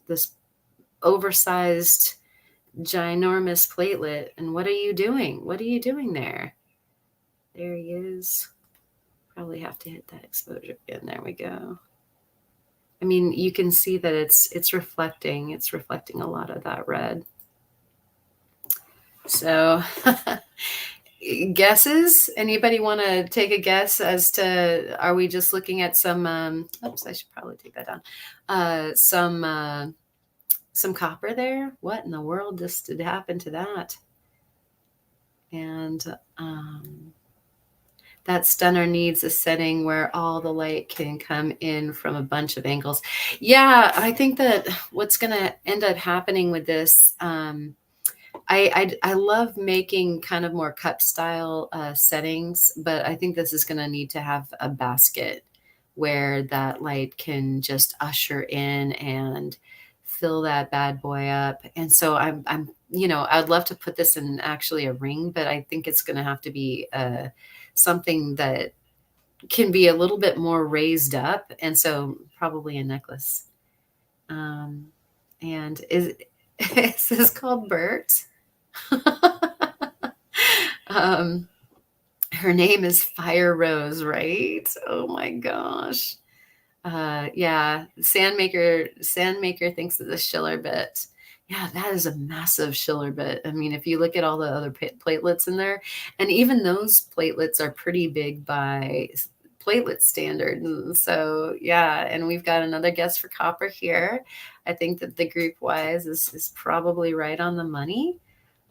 oversized ginormous platelet. And what are you doing? What are you doing there? There he is. Probably have to hit that exposure again. There we go. I mean, you can see that it's reflecting a lot of that red. So guesses? Anybody want to take a guess as to, are we just looking at some, oops, I should probably take that down. Some copper there? What in the world just did happen to that? And that stunner needs a setting where all the light can come in from a bunch of angles. Yeah, I think that what's going to end up happening with this, I love making kind of more cup style settings, but I think this is going to need to have a basket where that light can just usher in and fill that bad boy up. And so I'm you know, I'd love to put this in actually a ring, but I think it's going to have to be something that can be a little bit more raised up. And so probably a necklace. And is this called Bert? Her name is Fire Rose, right? Oh my gosh. Yeah, Sandmaker thinks it's a schiller bit. Yeah, that is a massive schiller bit. I mean, if you look at all the other platelets in there, and even those platelets are pretty big by platelet standard. So yeah, and we've got another guess for copper here. I think that the group wise is probably right on the money.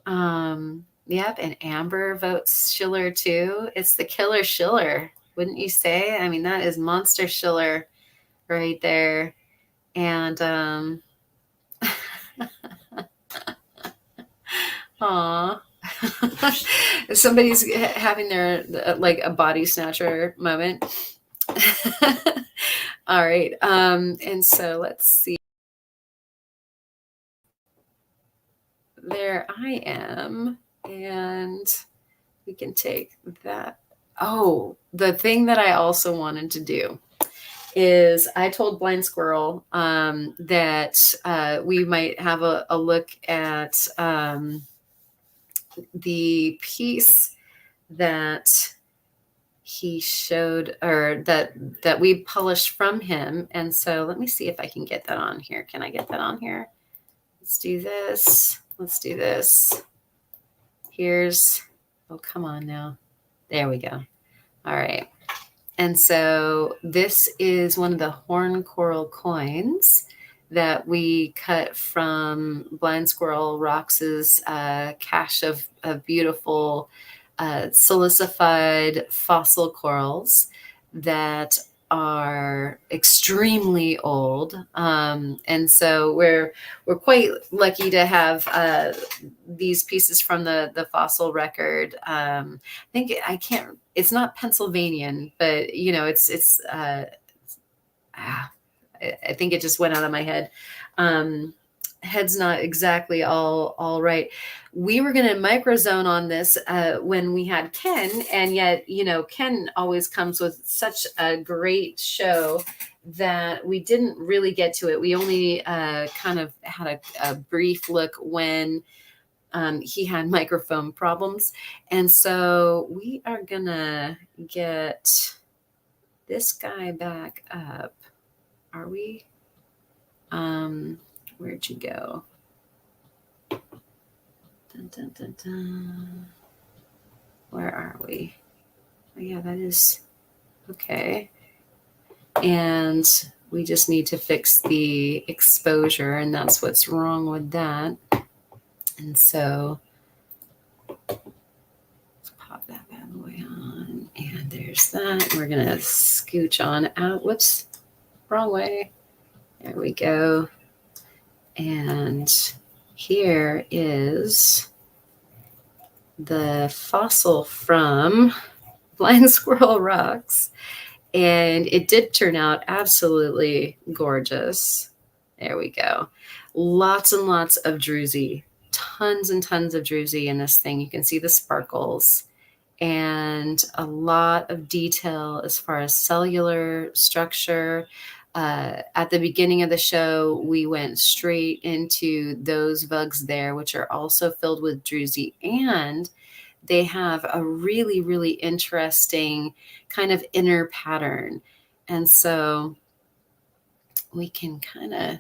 Yep, and Amber votes schiller too. It's the killer schiller. Wouldn't you say? I mean, that is monster schiller right there. And aw. Somebody's having their like a body snatcher moment. All right. And so let's see. There I am. And we can take that. Oh, the thing that I also wanted to do is I told Blind Squirrel that we might have a look at the piece that he showed, or that we published from him. And so let me see if I can get that on here. Can I get that on here? Let's do this. Let's do this. Here's, oh, come on now. There we go. All right. And so this is one of the horn coral coins that we cut from Blind Squirrel Rox's cache of beautiful silicified fossil corals that are extremely old. And so we're quite lucky to have these pieces from the fossil record. I think I can't, it's not Pennsylvanian, but you know, I think it just went out of my head. Head's not exactly all right. We were going to microzone on this when we had Ken, and yet, you know, Ken always comes with such a great show that we didn't really get to it. We only kind of had a brief look when he had microphone problems. And so we are going to get this guy back up. Are we? Where'd you go? Dun, dun, dun, dun. Where are we? Oh, yeah, that is okay. And we just need to fix the exposure, and that's what's wrong with that. And so let's pop that bad boy on. And there's that. We're going to scooch on out. Whoops, wrong way. There we go. And here is the fossil from Blind Squirrel Rocks. And it did turn out absolutely gorgeous. There we go. Lots and lots of druzy, tons and tons of druzy in this thing. You can see the sparkles and a lot of detail as far as cellular structure. At the beginning of the show, we went straight into those bugs there, which are also filled with druzy, and they have a really, really interesting kind of inner pattern. And so we can kind of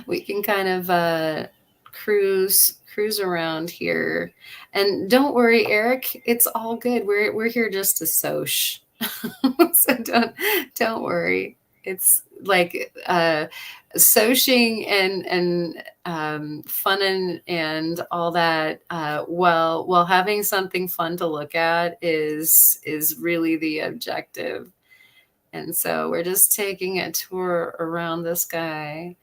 we can kind of cruise around here. And don't worry, Eric, it's all good. We're here just to soch. So don't worry. It's like soching and fun and all that while having something fun to look at is really the objective. And so we're just taking a tour around this guy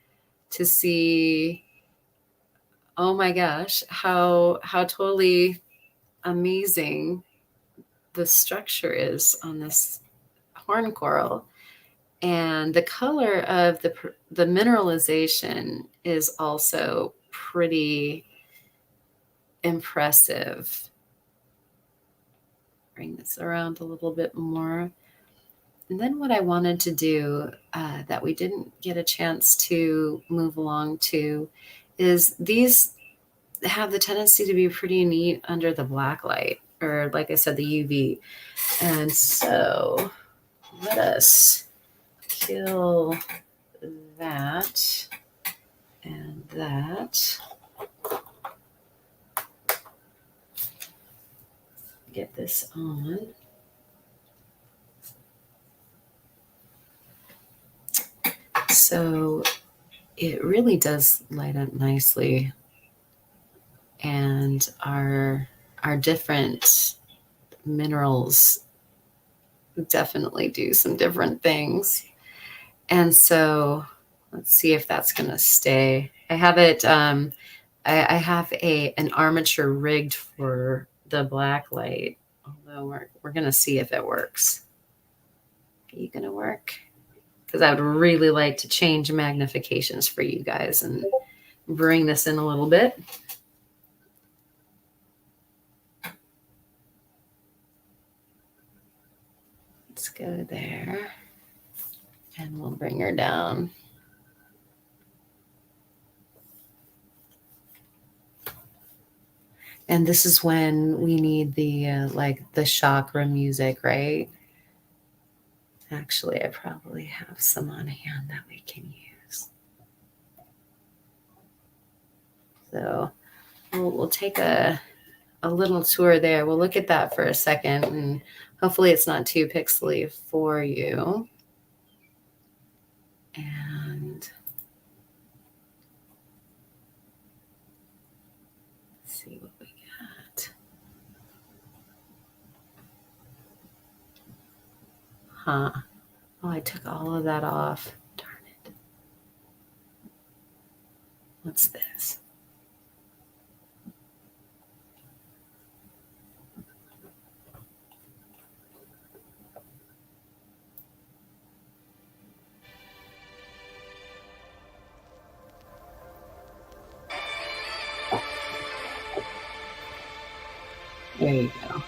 to see, oh my gosh, how totally amazing the structure is on this horn coral. And the color of the mineralization is also pretty impressive. Bring this around a little bit more. And then what I wanted to do that we didn't get a chance to move along to is these have the tendency to be pretty neat under the black light, or like I said, the UV. And so let us kill that and that. Get this on. So it really does light up nicely. And our our different minerals definitely do some different things. And so let's see if that's going to stay. I have it, I have an armature rigged for the black light, although we're going to see if it works. Are you going to work? Because I would really like to change magnifications for you guys and bring this in a little bit. Let's go there. And we'll bring her down. And this is when we need the like the chakra music, right? Actually, I probably have some on hand that we can use. So we'll take a little tour there. We'll look at that for a second, and hopefully it's not too pixely for you. And let's see what we got. Huh. Oh, I took all of that off. Darn it. What's this? There you go.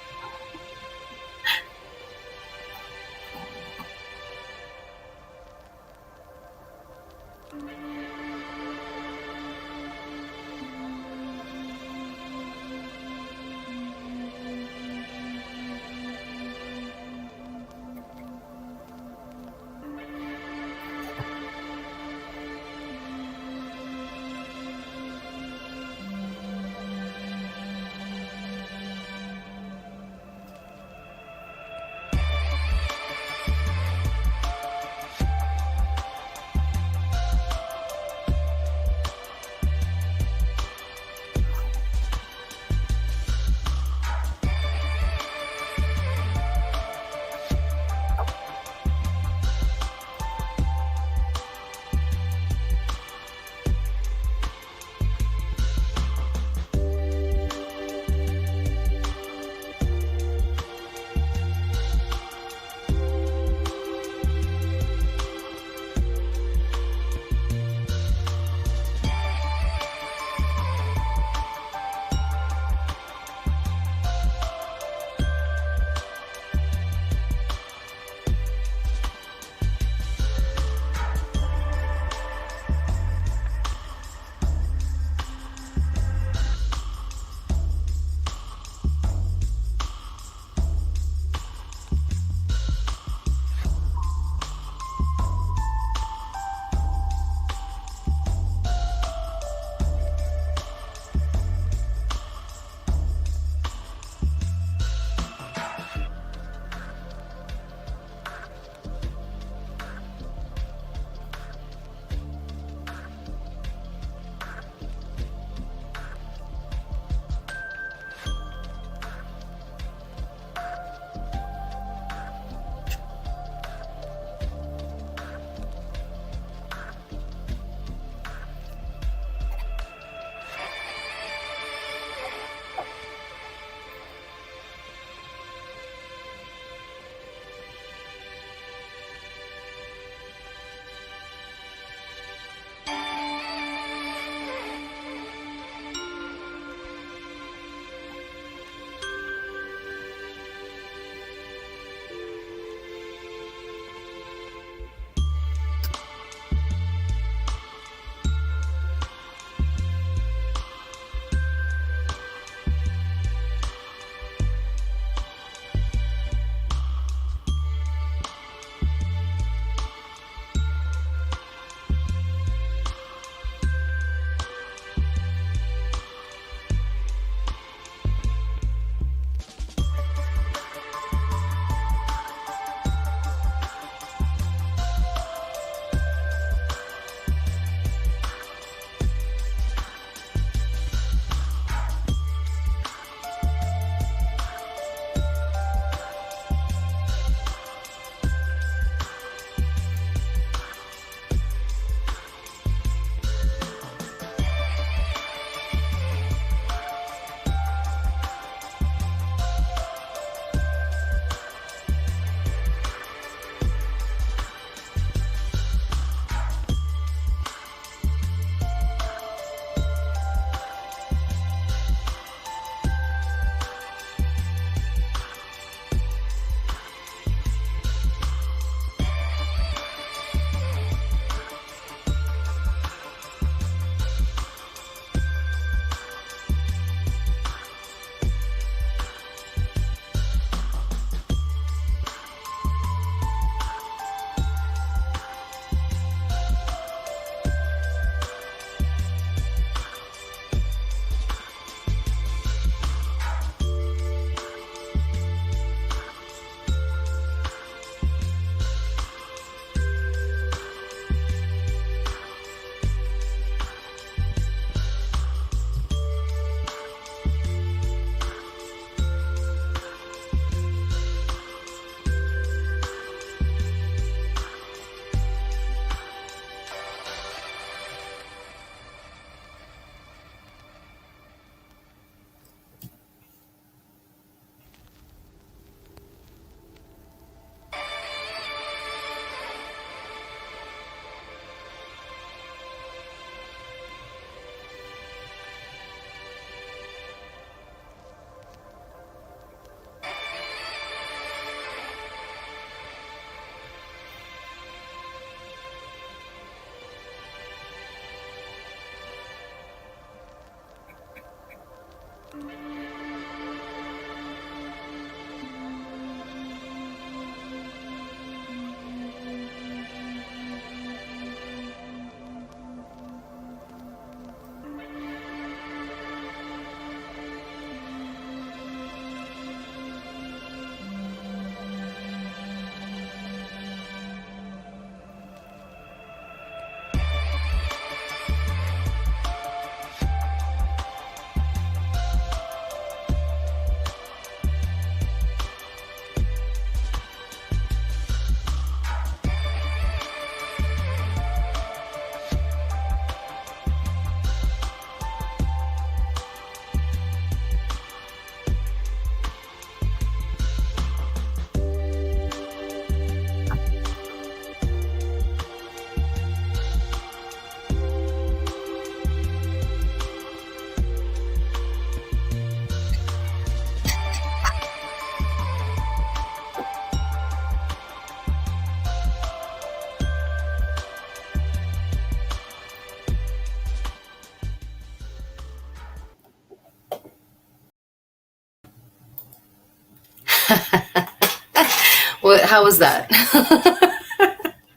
Well, how was that?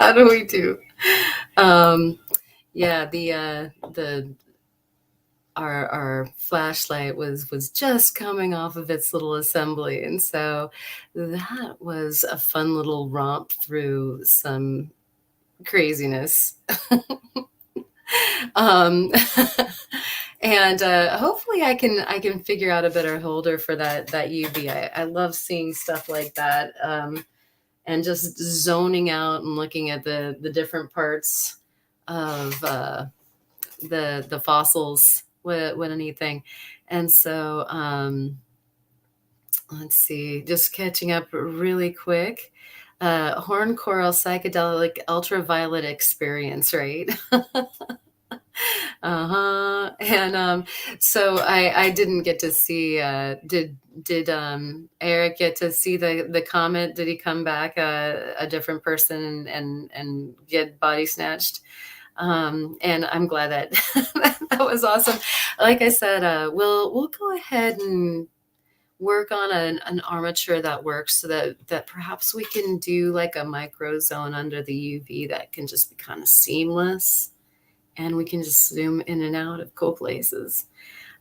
How do we do? Um, yeah, the our flashlight was just coming off of its little assembly, and so that was a fun little romp through some craziness. um, and hopefully I can figure out a better holder for that UV. I love seeing stuff like that, and just zoning out and looking at the different parts of the fossils with anything. And so let's see, just catching up really quick. Horn coral psychedelic ultraviolet experience, right? Uh-huh. And so I didn't get to see did Eric get to see the comment? Did he come back a different person and get body snatched? And I'm glad that that was awesome. Like I said, we'll go ahead and work on an armature that works so that perhaps we can do like a micro zone under the UV that can just be kind of seamless, and we can just zoom in and out of cool places.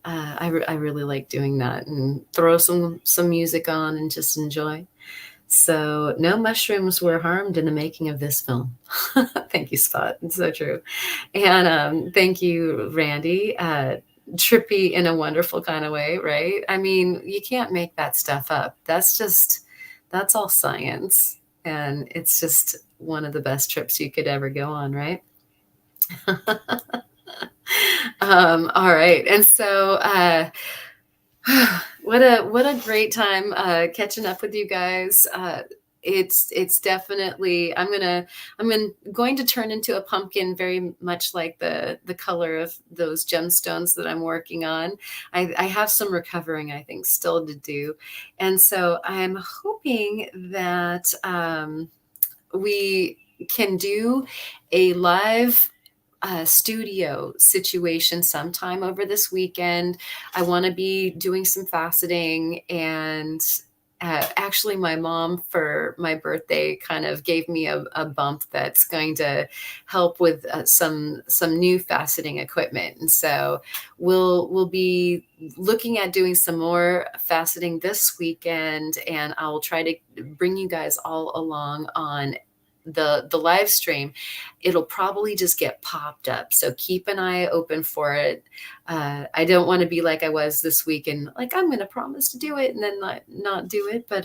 I really like doing that, and throw some music on and just enjoy. So no mushrooms were harmed in the making of this film. Thank you, Spot. It's so true. And thank you, Randy. Trippy in a wonderful kind of way, right? I mean, you can't make that stuff up. That's all science. And it's just one of the best trips you could ever go on, right? All right. And so what a great time catching up with you guys. It's definitely I'm going to turn into a pumpkin, very much like the color of those gemstones that I'm working on. I have some recovering, I think, still to do, and so I'm hoping that we can do a live studio situation sometime over this weekend. I want to be doing some faceting, and actually my mom for my birthday kind of gave me a bump that's going to help with some new faceting equipment, and so we'll be looking at doing some more faceting this weekend, and I'll try to bring you guys all along on the live stream. It'll probably just get popped up, so keep an eye open for it. I don't want to be like I was this week and like I'm going to promise to do it and then not do it, but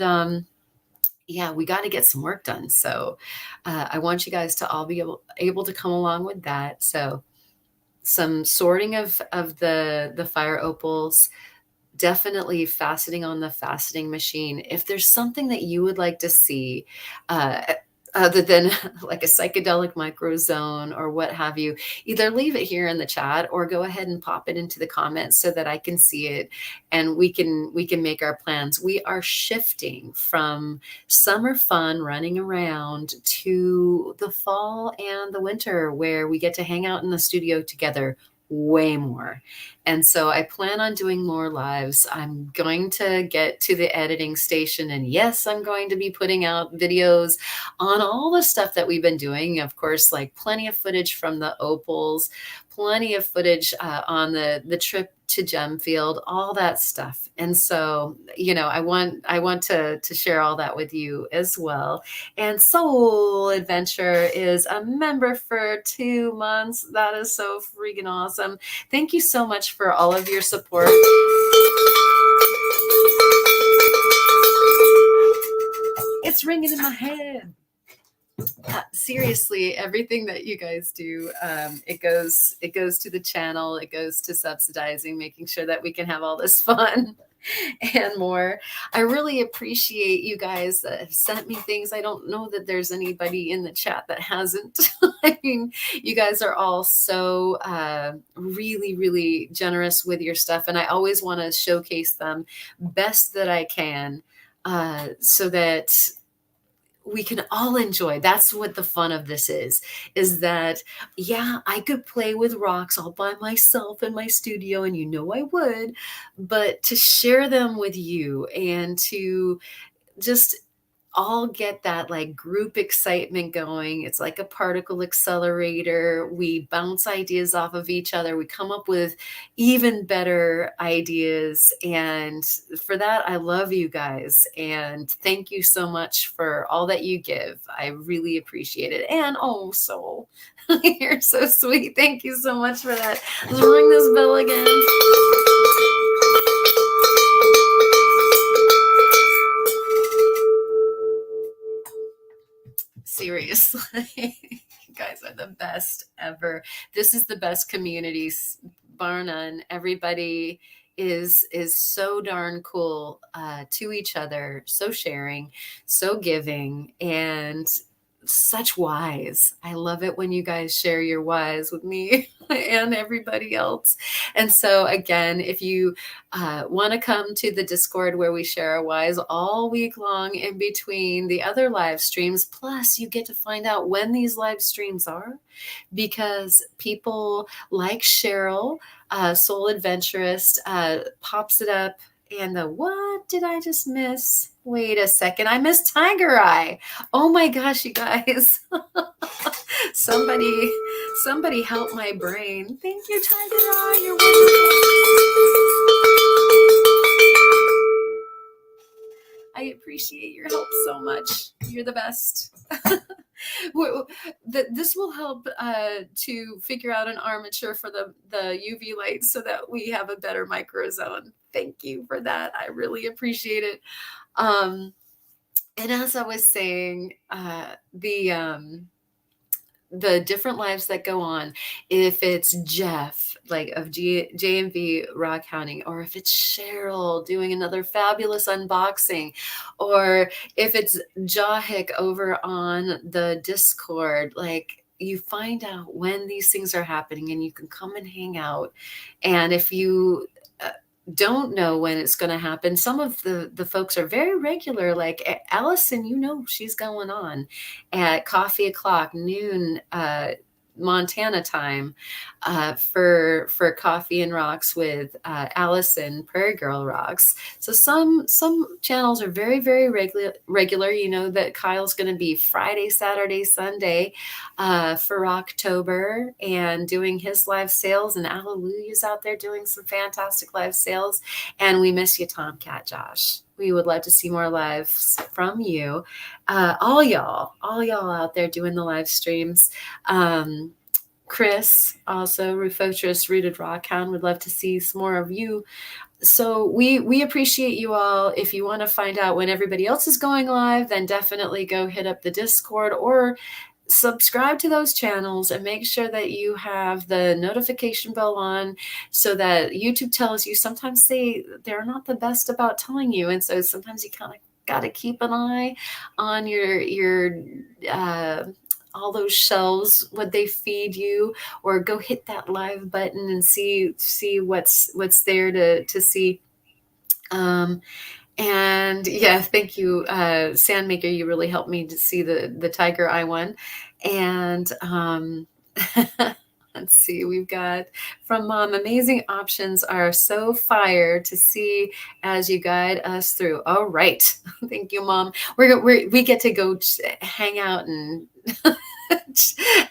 yeah, we got to get some work done. So I want you guys to all be able to come along with that. So some sorting of the fire opals, definitely faceting on the faceting machine. If there's something that you would like to see, other than like a psychedelic microzone or what have you, either leave it here in the chat or go ahead and pop it into the comments so that I can see it and we can make our plans. We are shifting from summer fun running around to the fall and the winter where we get to hang out in the studio together way more. And so I plan on doing more lives. I'm going to get to the editing station. And yes, I'm going to be putting out videos on all the stuff that we've been doing. Of course, like plenty of footage from the Opals, plenty of footage on the trip to Gemfield, all that stuff. And so, I want to share all that with you as well. And Soul Adventure is a member for 2 months. That is so freaking awesome. Thank you so much for all of your support. It's ringing in my head. Seriously, everything that you guys do, it goes to the channel, it goes to subsidizing, making sure that we can have all this fun and more. I really appreciate you guys that have sent me things. I don't know that there's anybody in the chat that hasn't. I mean, you guys are all so really, really generous with your stuff, and I always want to showcase them best that I can, so that we can all enjoy. That's what the fun of this is that, yeah, I could play with rocks all by myself in my studio, and I would, but to share them with you and to just all get that like group excitement going. It's like a particle accelerator. We bounce ideas off of each other. We come up with even better ideas. And for that, I love you guys. And thank you so much for all that you give. I really appreciate it. And oh, Soul, you're so sweet. Thank you so much for that. Let's ring this bell again. Seriously, you guys are the best ever. This is the best community, bar none. Everybody is so darn cool to each other, so sharing, so giving, and such wise. I love it when you guys share your whys with me and everybody else. And so again, if you want to come to the Discord where we share our whys all week long in between the other live streams, plus you get to find out when these live streams are, because people like Cheryl, Soul Adventurist, pops it up. And what did I just miss? Wait a second. I missed Tiger Eye. Oh my gosh, you guys. somebody help my brain. Thank you, Tiger Eye. You're wonderful. I appreciate your help so much. You're the best. This will help to figure out an armature for the UV lights so that we have a better microzone. Thank you for that. I really appreciate it. And as I was saying, the different lives that go on, if it's Jeff, like of JMV Rock Hounding, or if it's Cheryl doing another fabulous unboxing, or if it's Jahik over on the Discord, like you find out when these things are happening and you can come and hang out. And if you don't know when it's going to happen, some of the folks are very regular, like Allison, she's going on at coffee o'clock noon Montana time for Coffee and Rocks with Allison, Prairie Girl Rocks. So some channels are very, very regular. You know that Kyle's going to be Friday, Saturday, Sunday for October and doing his live sales, and Alleluia's out there doing some fantastic live sales. And we miss you, Tomcat Josh. We would love to see more lives from you. All y'all out there doing the live streams. Chris, also Rufotrus Rooted Rockhound, would love to see some more of you. So we appreciate you all. If you want to find out when everybody else is going live, then definitely go hit up the Discord or subscribe to those channels and make sure that you have the notification bell on so that YouTube tells you. Sometimes they're not the best about telling you, and so sometimes you kind of got to keep an eye on your all those shelves, what they feed you, or go hit that live button and see what's there to see. And yeah, thank you, Sandmaker. You really helped me to see the Tiger Eye one. And Let's see, we've got from Mom, amazing options are so fire to see as you guide us through. All right. Thank you, Mom. We get to go hang out and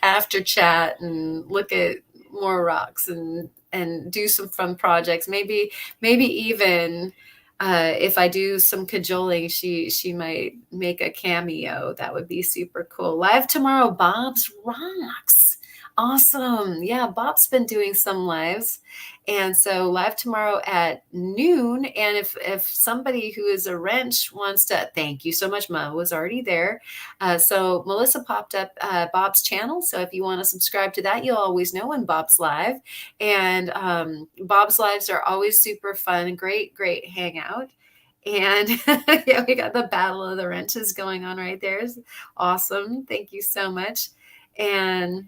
after chat and look at more rocks and do some fun projects. Maybe even if I do some cajoling, she might make a cameo. That would be super cool. Live tomorrow, Bob's Rocks. Awesome. Yeah, Bob's been doing some lives. And so live tomorrow at noon. And if somebody who is a wrench wants to, thank you so much. Ma was already there. So Melissa popped up Bob's channel. So if you want to subscribe to that, you'll always know when Bob's live. And Bob's lives are always super fun. Great hangout. And yeah, we got the battle of the wrenches going on right there. It's awesome. Thank you so much. And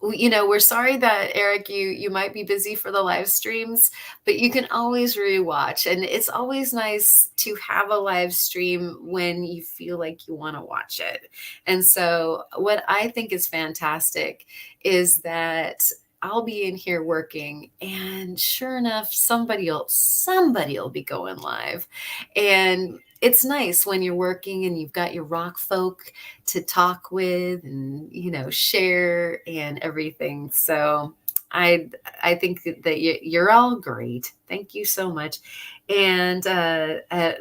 we're sorry that Eric, you might be busy for the live streams, but you can always rewatch. And it's always nice to have a live stream when you feel like you want to watch it. And so what I think is fantastic is that I'll be in here working, and sure enough, somebody'll be going live. And it's nice when you're working and you've got your rock folk to talk with and share and everything. So I think that you're all great. Thank you so much. And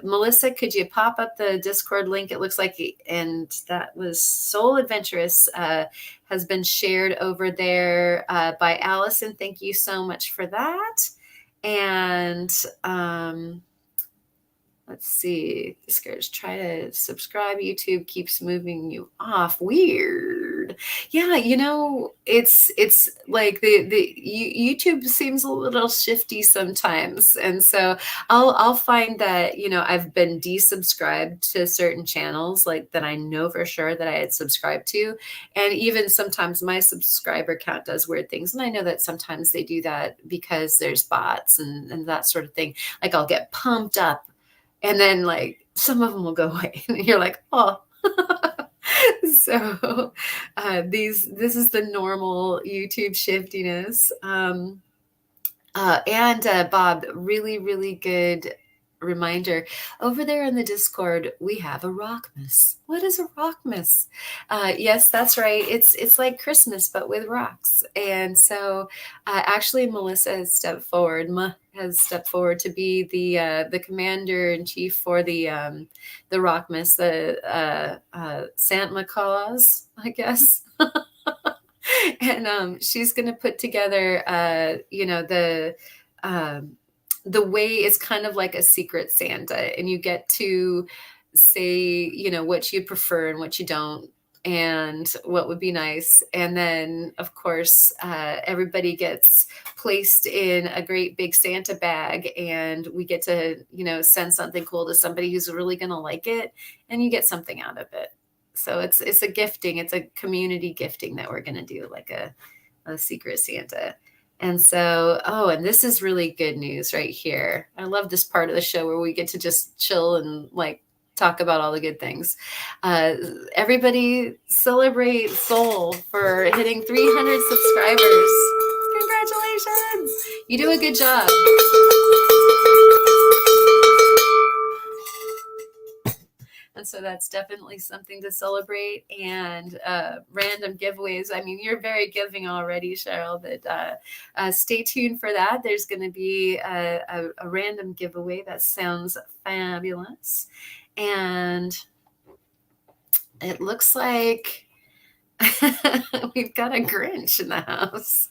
Melissa, could you pop up the Discord link? It looks like, and that was Soul Adventurous has been shared over there by Allison. Thank you so much for that. And let's see. Discourage. Try to subscribe. YouTube keeps moving you off. Weird. Yeah, it's like the YouTube seems a little shifty sometimes, and so I'll find that I've been desubscribed to certain channels like that I know for sure that I had subscribed to, and even sometimes my subscriber count does weird things, and I know that sometimes they do that because there's bots and that sort of thing. Like I'll get pumped up. And then like some of them will go away and you're like, oh, so this is the normal YouTube shiftiness. And Bob, really good reminder. Over there in the Discord, we have a rockmas. What is a rockmas? Yes, that's right. It's like Christmas, but with rocks. And so actually Melissa has stepped forward. Has stepped forward to be the commander in chief for the rockmas, the Santa Claus, I guess. And she's going to put together, the way it's kind of like a secret Santa, and you get to say, what you prefer and what you don't, and what would be nice. And then, of course, everybody gets placed in a great big Santa bag, and we get to, send something cool to somebody who's really going to like it, and you get something out of it. So it's a gifting. It's a community gifting that we're going to do, like a secret Santa. And so, and this is really good news right here. I love this part of the show where we get to just chill and like talk about all the good things. Everybody celebrate Soul for hitting 300 subscribers. Congratulations. You do a good job. And so that's definitely something to celebrate. And random giveaways. I mean, you're very giving already, Cheryl, but stay tuned for that. There's going to be a random giveaway. That sounds fabulous. And it looks like we've got a Grinch in the house.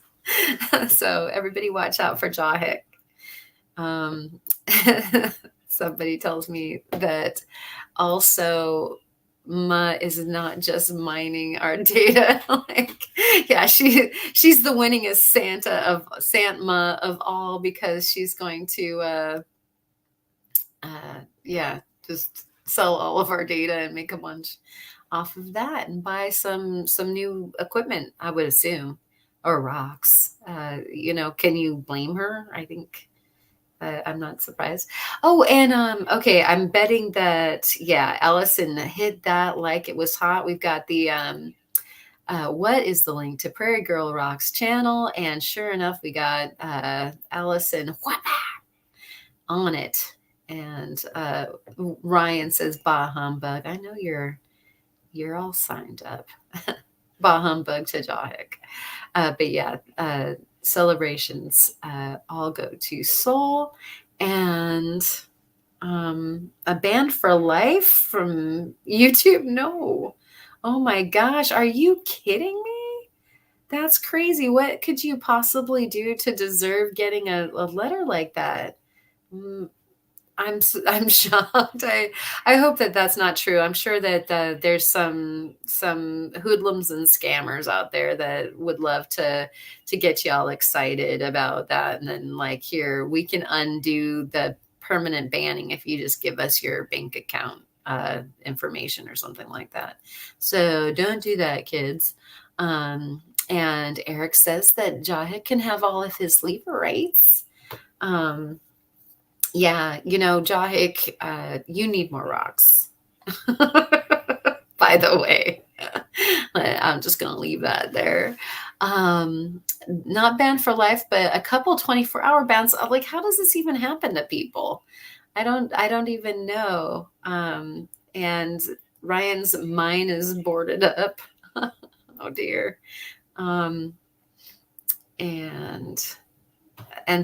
So everybody watch out for Jawhick. Somebody tells me that also Ma is not just mining our data. Like, yeah, she's the winningest Santa of all, because she's going to just sell all of our data and make a bunch off of that and buy some new equipment, I would assume, or rocks. Can you blame her? I think I'm not surprised. Oh, and okay, I'm betting that Allison hit that like it was hot. We've got the what is the link to Prairie Girl Rock's channel? And sure enough, we got Allison on it. And Ryan says, bah humbug. I know you're all signed up. Bah humbug to Jahik. But yeah, celebrations all go to Soul. And a band for life from YouTube? No. Oh my gosh, are you kidding me? That's crazy. What could you possibly do to deserve getting a letter like that? Mm, I'm shocked. I hope that that's not true. I'm sure that there's some hoodlums and scammers out there that would love to get y'all excited about that, and then like, here, we can undo the permanent banning if you just give us your bank account information or something like that. So don't do that, kids. And Eric says that Jahid can have all of his lever rights. Yeah, Jahik, you need more rocks. By the way, I'm just going to leave that there. Not banned for life, but a couple 24-hour bans. Like, how does this even happen to people? I don't even know. And Ryan's mine is boarded up. Oh dear. And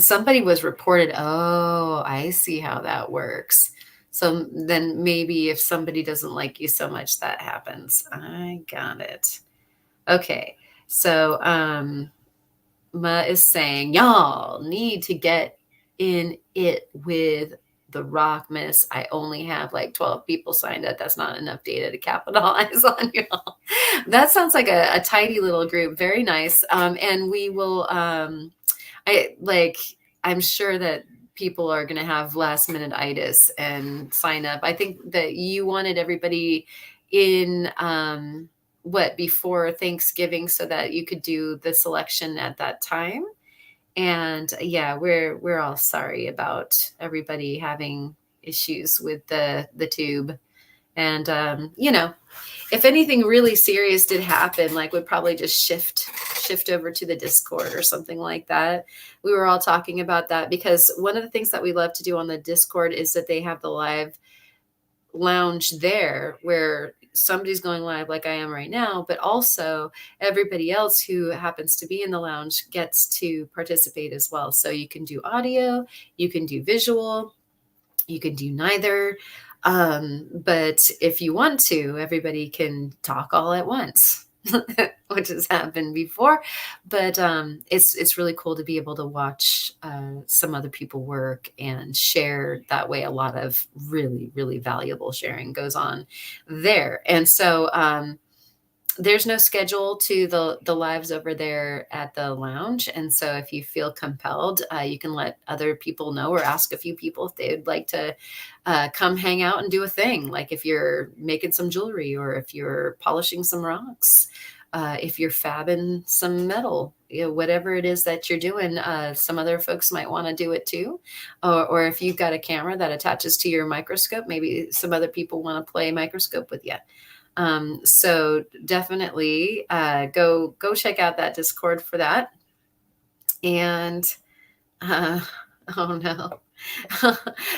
somebody was reported. Oh, I see how that works. So then maybe if somebody doesn't like you so much, that happens. I got it. Okay. So Ma is saying, y'all need to get in it with the rock, miss. I only have like 12 people signed up. That's not enough data to capitalize on, y'all. That sounds like a tidy little group. Very nice. And we will I'm sure that people are going to have last minute itis and sign up. I think that you wanted everybody in before Thanksgiving so that you could do the selection at that time. And yeah, we're all sorry about everybody having issues with the tube. And if anything really serious did happen, like, we'd probably just shift over to the Discord or something like that. We were all talking about that because one of the things that we love to do on the Discord is that they have the live lounge there where somebody's going live like I am right now, but also everybody else who happens to be in the lounge gets to participate as well. So you can do audio, you can do visual, you can do neither. But if you want to, everybody can talk all at once, which has happened before. But it's really cool to be able to watch some other people work and share that way. A lot of really, really valuable sharing goes on there. And so there's no schedule to the lives over there at the lounge. And so if you feel compelled, you can let other people know or ask a few people if they'd like to come hang out and do a thing. Like if you're making some jewelry or if you're polishing some rocks, if you're fabbing some metal, whatever it is that you're doing, some other folks might want to do it too. Or if you've got a camera that attaches to your microscope, maybe some other people want to play microscope with you. So definitely go check out that Discord for that. And oh no,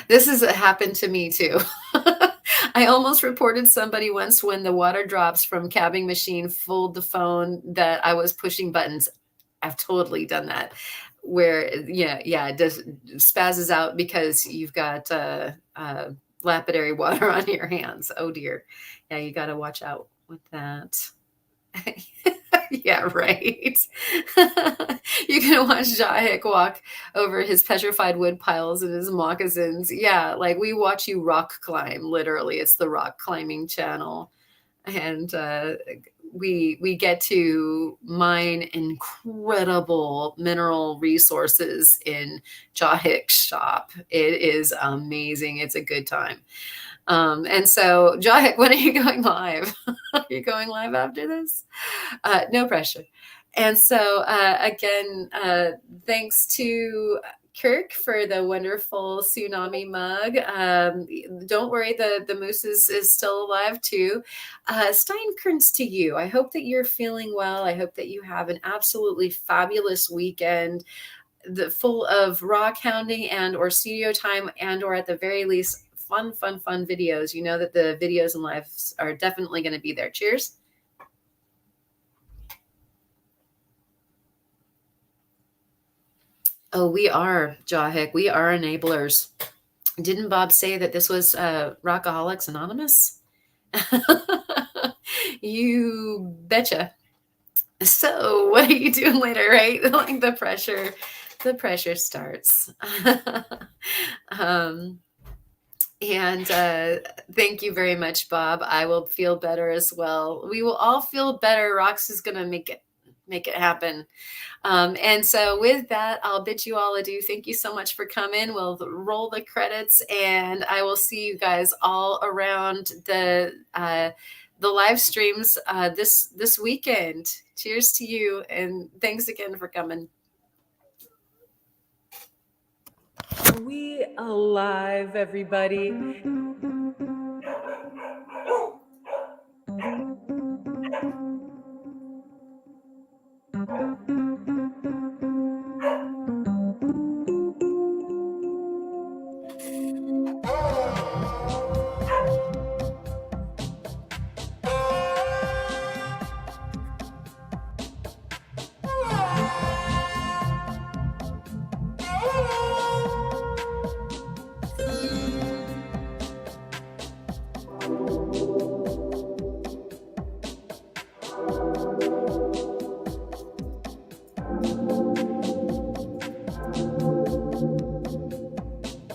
this has happened to me too. I almost reported somebody once when the water drops from cabbing machine fooled the phone that I was pushing buttons. I've totally done that. Where it does spazzes out because you've got lapidary water on your hands. Oh dear. Yeah, you got to watch out with that. Yeah, right. You can watch Jahik walk over his petrified wood piles and his moccasins. Yeah, like we watch you rock climb, literally. It's the rock climbing channel. And we get to mine incredible mineral resources in Jahik's shop. It is amazing. It's a good time. And so, Jahik, when are you going live? Are you going live after this? No pressure. And so, again, thanks to Kirk for the wonderful tsunami mug. Don't worry, the moose is still alive too. Steinkerns to you. I hope that you're feeling well. I hope that you have an absolutely fabulous weekend, full of rock hounding and or studio time and or at the very least fun videos. You know that the videos and lives are definitely going to be there. Cheers. Oh, we are, Jahik. We are enablers. Didn't Bob say that this was Rockaholics Anonymous? You betcha. So what are you doing later, right? Like the pressure starts. um, and thank you very much, Bob. I will feel better as well. We will all feel better. Rox is gonna make it happen. And so with that, I'll bid you all adieu. Thank you so much for coming. We'll roll the credits, and I will see you guys all around the live streams this weekend. Cheers to you, and thanks again for coming. Are we alive, everybody?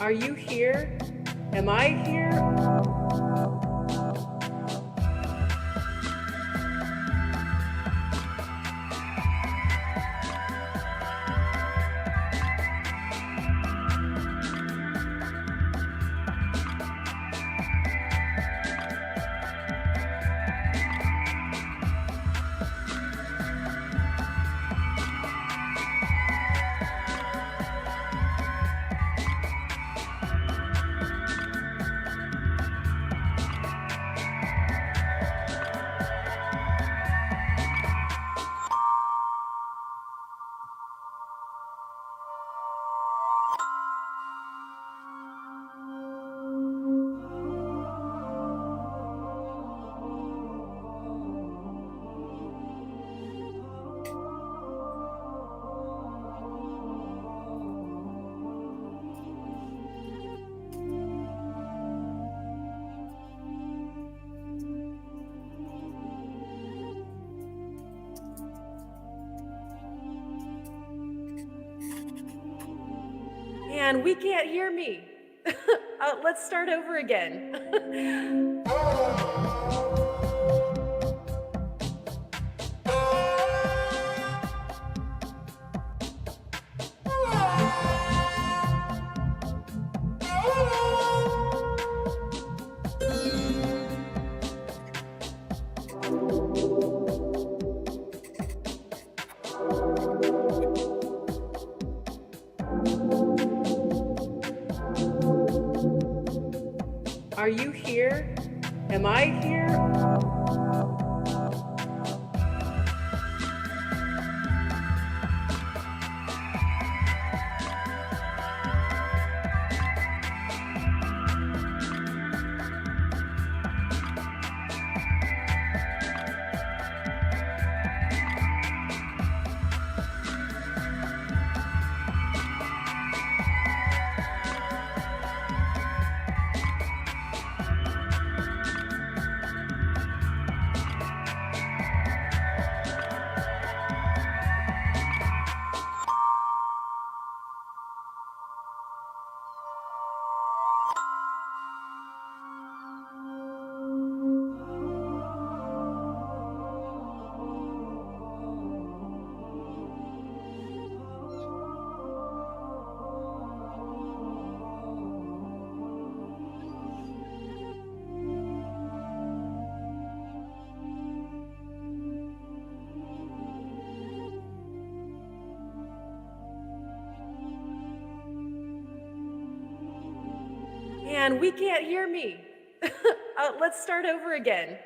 Are you here? Am I here? And we can't hear me. Let's start over again. Are you here? Am I here? man, we can't hear me. Let's start over again.